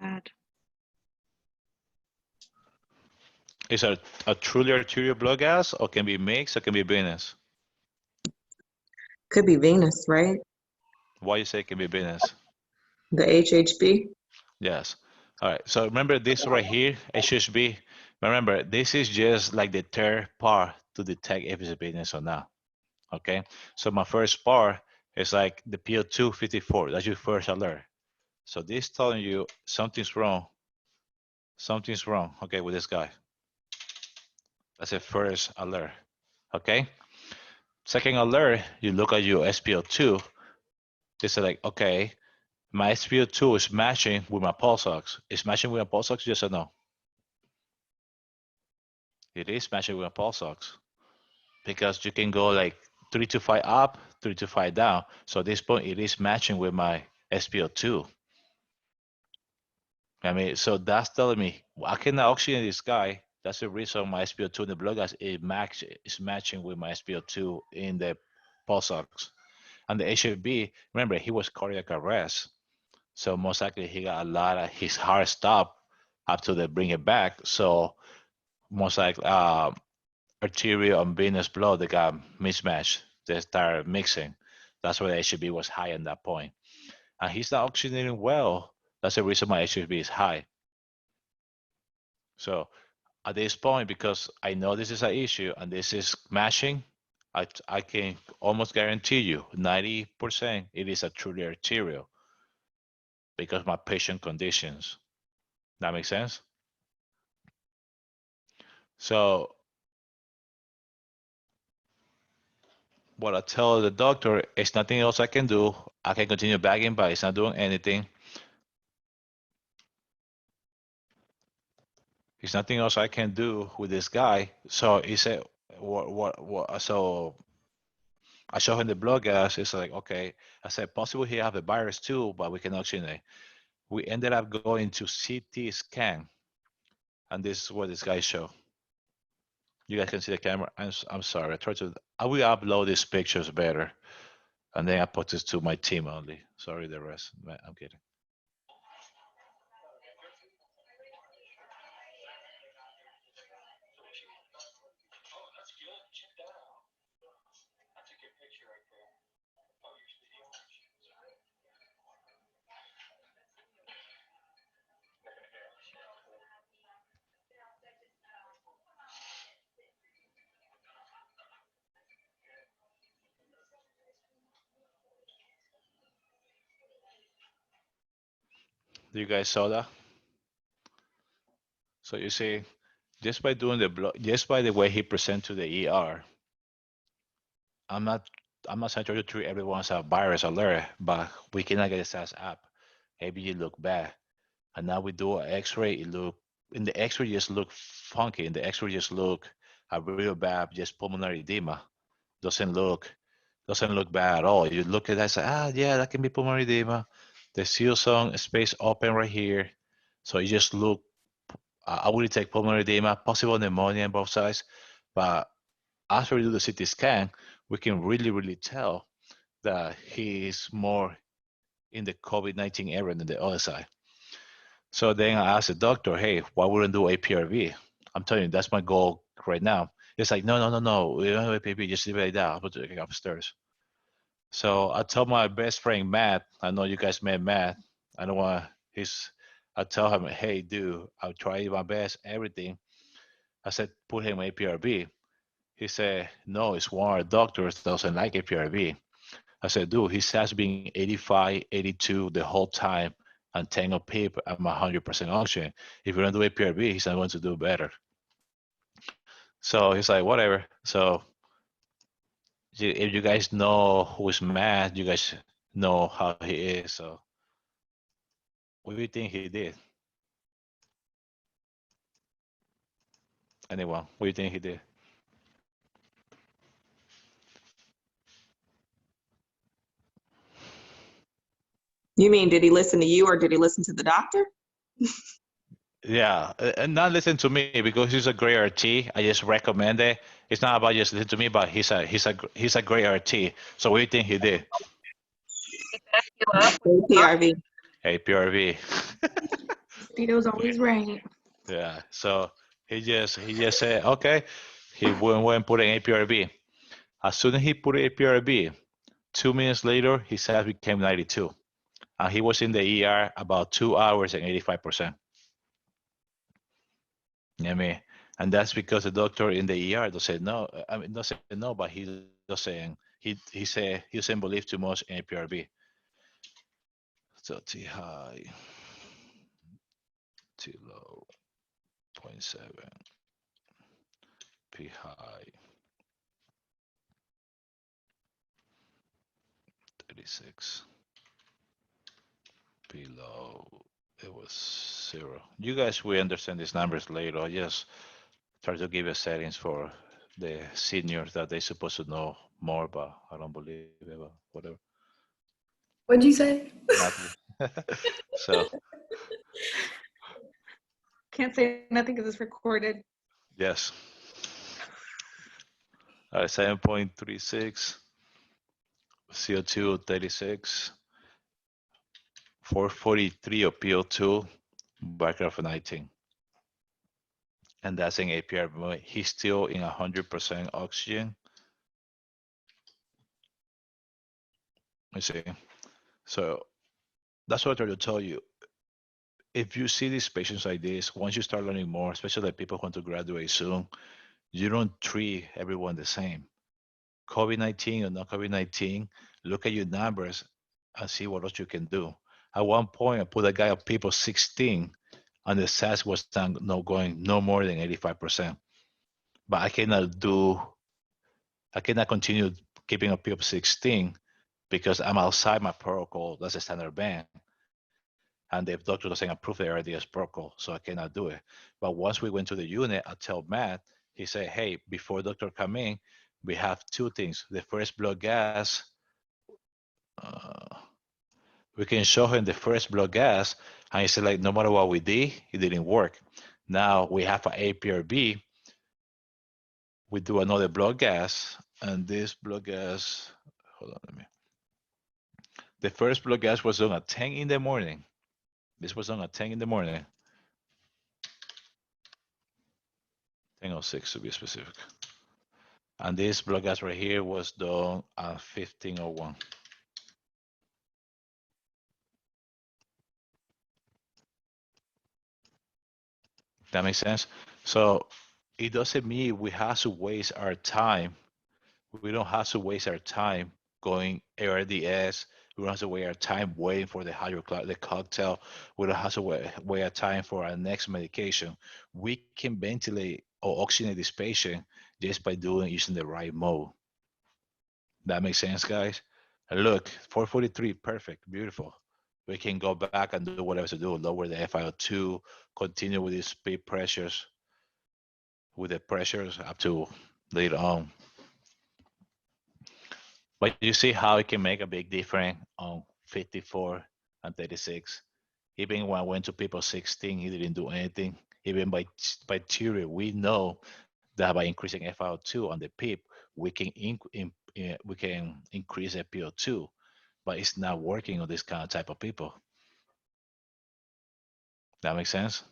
Bad. Is it a truly arterial blood gas, or can be mixed, or can be venous? Could be venous, right? Why you say it can be venous? The HHB. Yes. All right. So remember this right here, HHB. Remember, this is just like the third part to detect if it's venous or not. Okay. So my first part is like the PO254. That's your first alert. So this telling you something's wrong. Something's wrong. Okay, with this guy. That's the first alert. Okay. Second alert, you look at your SpO2. It's like, okay, my SpO2 is matching with my pulse ox. Is matching with my pulse ox? Yes or no? It is matching with my pulse ox because you can go like 325 up, 325 down. So at this point, it is matching with my SpO2. I mean, so that's telling me I cannot oxygenate this guy. That's the reason my SpO2 in the blood gas is matching with my SpO2 in the pulse ox. And the HFB, remember, he was cardiac arrest. So most likely he got a lot of his heart stopped after they bring it back. So most likely arterial and venous blood, they got mismatched. They started mixing. That's why the HFB was high at that point. And he's not oxygenating well. That's the reason my HFB is high. So at this point, because I know this is an issue and this is matching, I can almost guarantee you 90% it is a truly arterial because my patient conditions. That makes sense? So what I tell the doctor is nothing else I can do. I can continue bagging, but it's not doing anything. There's nothing else I can do with this guy. So he said, what, so I show him the blood gas. It's like, okay. I said, possible he have the virus too, but we can oxygenate. We ended up going to CT scan. And this is what this guy show. You guys can see the camera. I'm sorry. I will upload these pictures better. And then I put this to my team only. Sorry, the rest. I'm kidding. You guys saw that? So you see, just by doing the blood, just by the way he present to the ER, I'm not trying to treat everyone as a virus alert, but we cannot get his ass up. Maybe you look bad. And now we do an X-ray. It look in the X-ray just look funky. In the X-ray just look a real bad, just pulmonary edema. Doesn't look bad at all. You look at that, say, yeah, that can be pulmonary edema. There's still some space open right here, so you just look. I would take pulmonary edema, possible pneumonia on both sides, but after we do the CT scan, we can really tell that he is more in the COVID-19 area than the other side. So then I asked the doctor, hey, why wouldn't do APRV? I'm telling you, that's my goal right now. It's like, no, we don't have APRV, just leave it like that. I'll put it upstairs. So I told my best friend, Matt, I know you guys met Matt. I tell him, hey, dude, I'll try my best, everything. I said, put him APRV. He said, no, it's one of our doctors doesn't like APRV. I said, dude, he has been 85, 82 the whole time and 10 of PEEP. I'm 100% oxygen. If you don't do APRV, he's not going to do better. So he's like, whatever. So if you guys know who's Matt, you guys know how he is. So what do you think he did? Anyone, what do you think he did? You mean, did he listen to you or did he listen to the doctor? Yeah, and not listen to me because he's a great RT. I just recommend it. It's not about just listen to me, but he's a great RT. So what do you think he did? He backed you up. PRV. APRV. Tito's always right. Yeah. So he just said, okay. He went and put an APRV. As soon as he put an APRV, 2 minutes later, his size became 92. And he was in the ER about 2 hours and 85%. You know what I mean? And that's because the doctor in the ER doesn't know. I mean, doesn't know, but he doesn't. He said he doesn't believe too much in APRV. So T high, T low, 0.7, P high, 36, P low. It was 0. You guys will understand these numbers later. I just try to give you settings for the seniors that they're supposed to know more, but I don't believe it, but whatever. What'd you say? Nothing. So Can't say nothing because it's recorded. yes. All right, 7.36, CO2 36, 443 of PO2, background 19. And that's in APR. He's still in 100% oxygen. You see. So that's what I try to tell you. If you see these patients like this, once you start learning more, especially like people who want to graduate soon, you don't treat everyone the same. COVID-19 or not COVID-19, look at your numbers and see what else you can do. At one point, I put a guy of people 16, and the SAS was going no more than 85%. But I cannot continue keeping a people 16 because I'm outside my protocol. That's a standard band. And the doctor doesn't approve the RDS protocol, so I cannot do it. But once we went to the unit, I tell Matt, he said, hey, before doctor come in, we have 2 things. The first blood gas, we can show him the first blood gas, and he said, like, no matter what we did, it didn't work. Now we have an APRB. We do another blood gas, and this blood gas, hold on, the first blood gas was done at 10 in the morning. This was done at 10 in the morning. 10:06 to be specific. And this blood gas right here was done at 15:01. That makes sense? So it doesn't mean we have to waste our time. We don't have to waste our time going ARDS We don't have to wait our time waiting for the the cocktail. We don't have to wait our time for our next medication. We can ventilate or oxygenate this patient just by using the right mode. That makes sense, guys? And look, 443, perfect, beautiful. We can go back and do whatever to do, lower the FiO2, continue with these speed pressures, with the pressures up to later on. But you see how it can make a big difference on 54 and 36. Even when I went to people 16, he didn't do anything. Even by theory, we know that by increasing FiO2 on the PEEP, we can increase FiO2, but it's not working on this kind of type of people. That makes sense?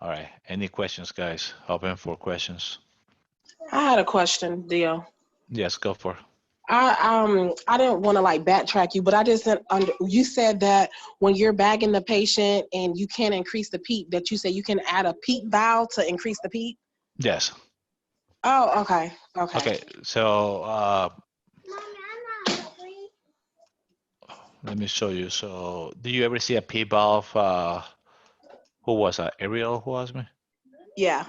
All right. Any questions, guys? Open for questions. I had a question, Dio. Yes, go for it. I didn't want to like backtrack you, but I just didn't you said that when you're bagging the patient and you can't increase the PEEP, that you said you can add a PEEP valve to increase the PEEP. Yes. Oh, okay. Okay. So let me show you. So do you ever see a PEEP valve? Who was that? Ariel who asked me? Yeah.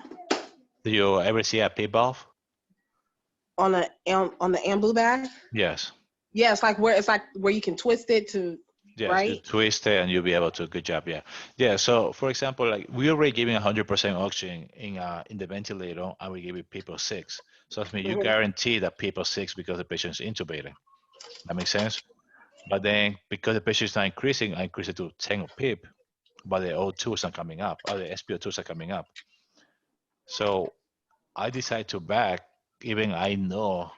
Do you ever see a PEEP valve? On the Ambu bag? Yes. Yeah, it's like where you can twist it to, Yes, right? you twist it and you'll be able to. Good job. Yeah. Yeah. So for example, like we already giving 100% oxygen in the ventilator and we give it people 6. So that means you guarantee that people 6 because the patient is intubated. That makes sense? But then because the patient is not increasing, I increase it to 10 of PEEP, but the O2 is not coming up, or the SpO2 is not coming up. So I decide to back, even I know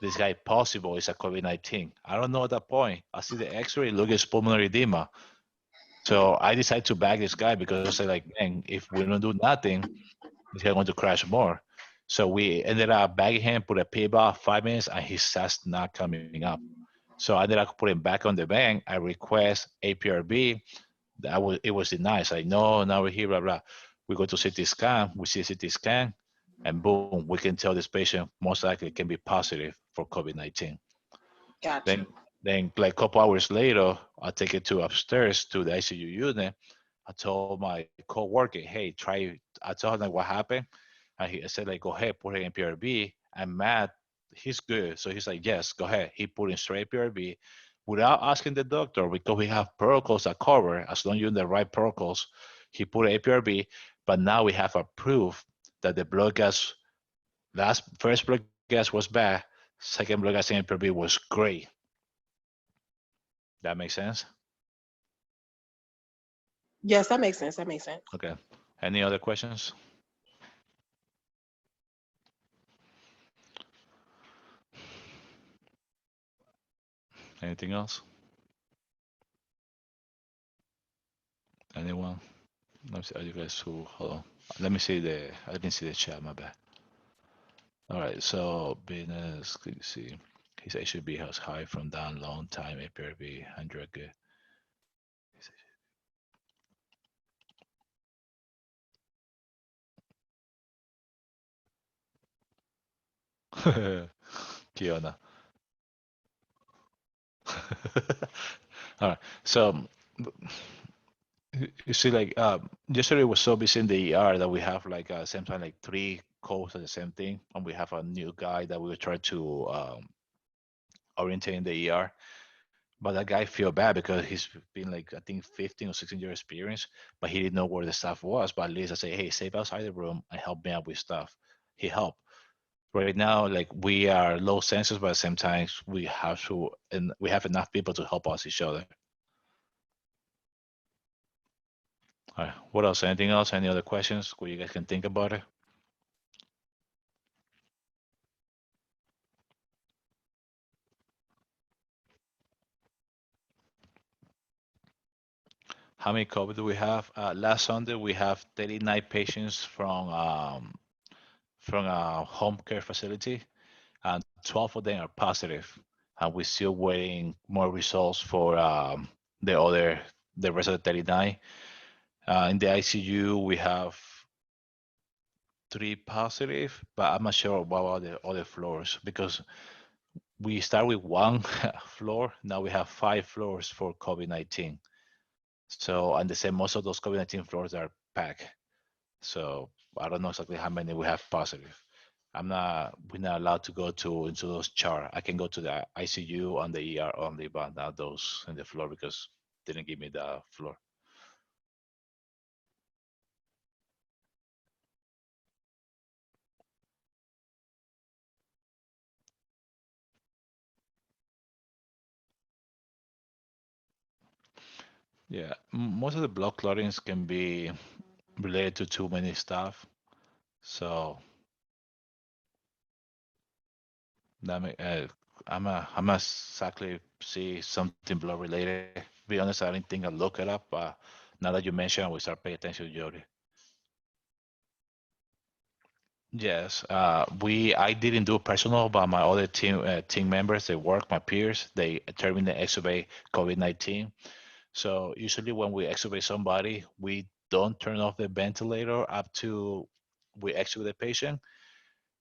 this guy possible is a COVID-19. I don't know at that point. I see the X-ray, look at pulmonary edema. So I decide to back this guy because I say like, man, if we don't do nothing, he's going to crash more. So we ended up bagging him, put a PEEP 5 minutes, and he's just not coming up. So I ended up putting him back on the bank. I request APRB. It was denied. It's like, no, now we're here, blah, blah. We go to CT scan. We see a CT scan. And boom, we can tell this patient most likely can be positive for COVID-19. Gotcha. Then like a couple hours later, I take it to upstairs to the ICU unit. I told my co-worker, hey, I told him like what happened. And he said like, go ahead, put it in PRB. And Matt, he's good. So he's like, yes, go ahead. He put in straight PRB without asking the doctor because we have protocols that cover, as long as you're in the right protocols, he put APRB, but now we have a proof that the blood gas, first blood gas was bad, second blood gas in APRB was great. That makes sense? Yes, that makes sense. Okay. Any other questions? Anything else? Anyone? Let me see. Are you guys who? Hold on. Let me see I didn't see the chat. My bad. All right. So business. Can you see? His HB has high from down long time. APRB 100 good. Kiona. All right. So you see, like yesterday was so busy in the ER that we have like same time like 3 calls at the same thing, and we have a new guy that we will try to orientate in the ER. But that guy feel bad because he's been like I think 15 or 16 year experience, but he didn't know where the stuff was. But at least I say, hey, save outside the room and help me out with stuff. He helped. Right now, like we are low census, but at the same time we have to, and we have enough people to help us each other. All right. What else? Anything else? Any other questions? Where you guys can think about it? How many COVID do we have? Last Sunday we have 39 patients from a home care facility, and 12 of them are positive, and we're still waiting more results for the rest of the 39. In the ICU we have 3 positive, but I'm not sure about the other floors because we start with one floor. Now we have 5 floors for COVID-19. So, and they say most of those COVID-19 floors are packed. So I don't know exactly how many we have positive. We're not allowed to go into those chart. I can go to the ICU and the ER only, but not those in the floor because they didn't give me the floor. Yeah, most of the blood clottings can be related to too many stuff. So that I'm not exactly see something blood related. Be honest, I didn't think I'd look it up. Now that you mention, we start paying attention to Jody. Yes, I didn't do personal, but my other team members, they work, my peers, they determine the extubate COVID-19. So usually when we extubate somebody, we don't turn off the ventilator up to we extubate the patient.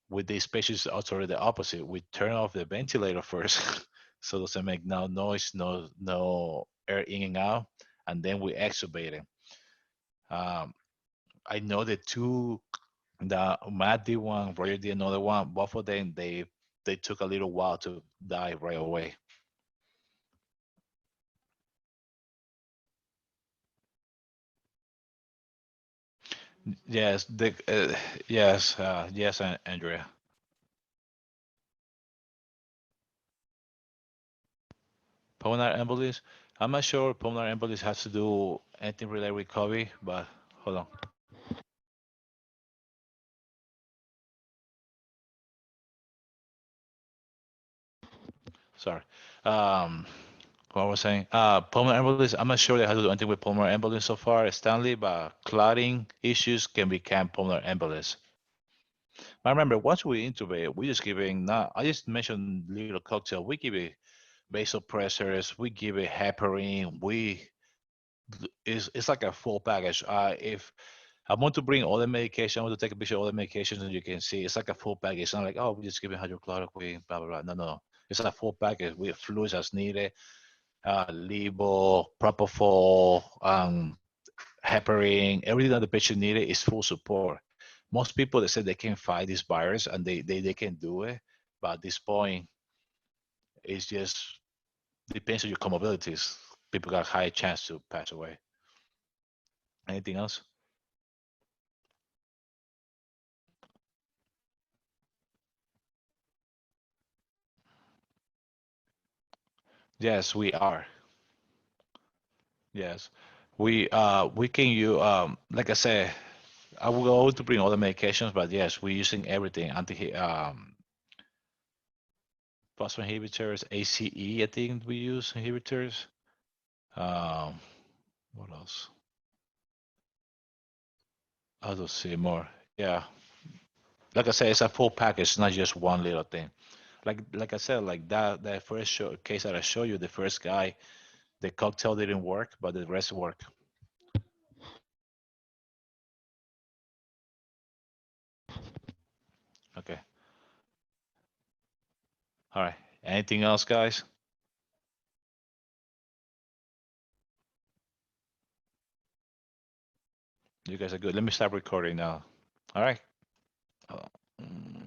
With these patients, it's also the opposite. We turn off the ventilator first, so it doesn't make no noise, no air in and out, and then we extubate it. I know Matt did one, Roger did another one. Both of them, they took a little while to die right away. Yes, yes, Andrea. Pulmonary embolism. I'm not sure pulmonary embolism has to do anything related with COVID, but hold on. Sorry. What was I saying? Pulmonary embolism. I'm not sure they have to do anything with pulmonary embolism so far, Stanley, but clotting issues can become pulmonary embolism. I remember once we intubate, we just giving not. I just mentioned little cocktail. We give it vasopressors. We give it heparin. It's like a full package. If I want to bring all the medication, I want to take a picture of all the medications, and you can see it's like a full package. It's not like, oh, we just give it hydrochloroquine, blah blah blah. No. It's a full package with fluids as needed. Levo, propofol, heparin, everything that the patient needed is full support. Most people, they say they can fight this virus and they can do it, but at this point, it's just depends on your comorbidities. People got high chance to pass away. Anything else? Yes, we are. Yes, we can use like I said, I will go to bring all the medications, but yes, we're using everything phosphorus inhibitors, ACE, I think we use inhibitors. What else? I don't see more. Yeah, like I said, it's a full package, not just one little thing. Like I said, like that first case that I showed you, the first guy, the cocktail didn't work, but the rest worked. Okay. All right. Anything else, guys? You guys are good. Let me stop recording now. All right. Uh, mm.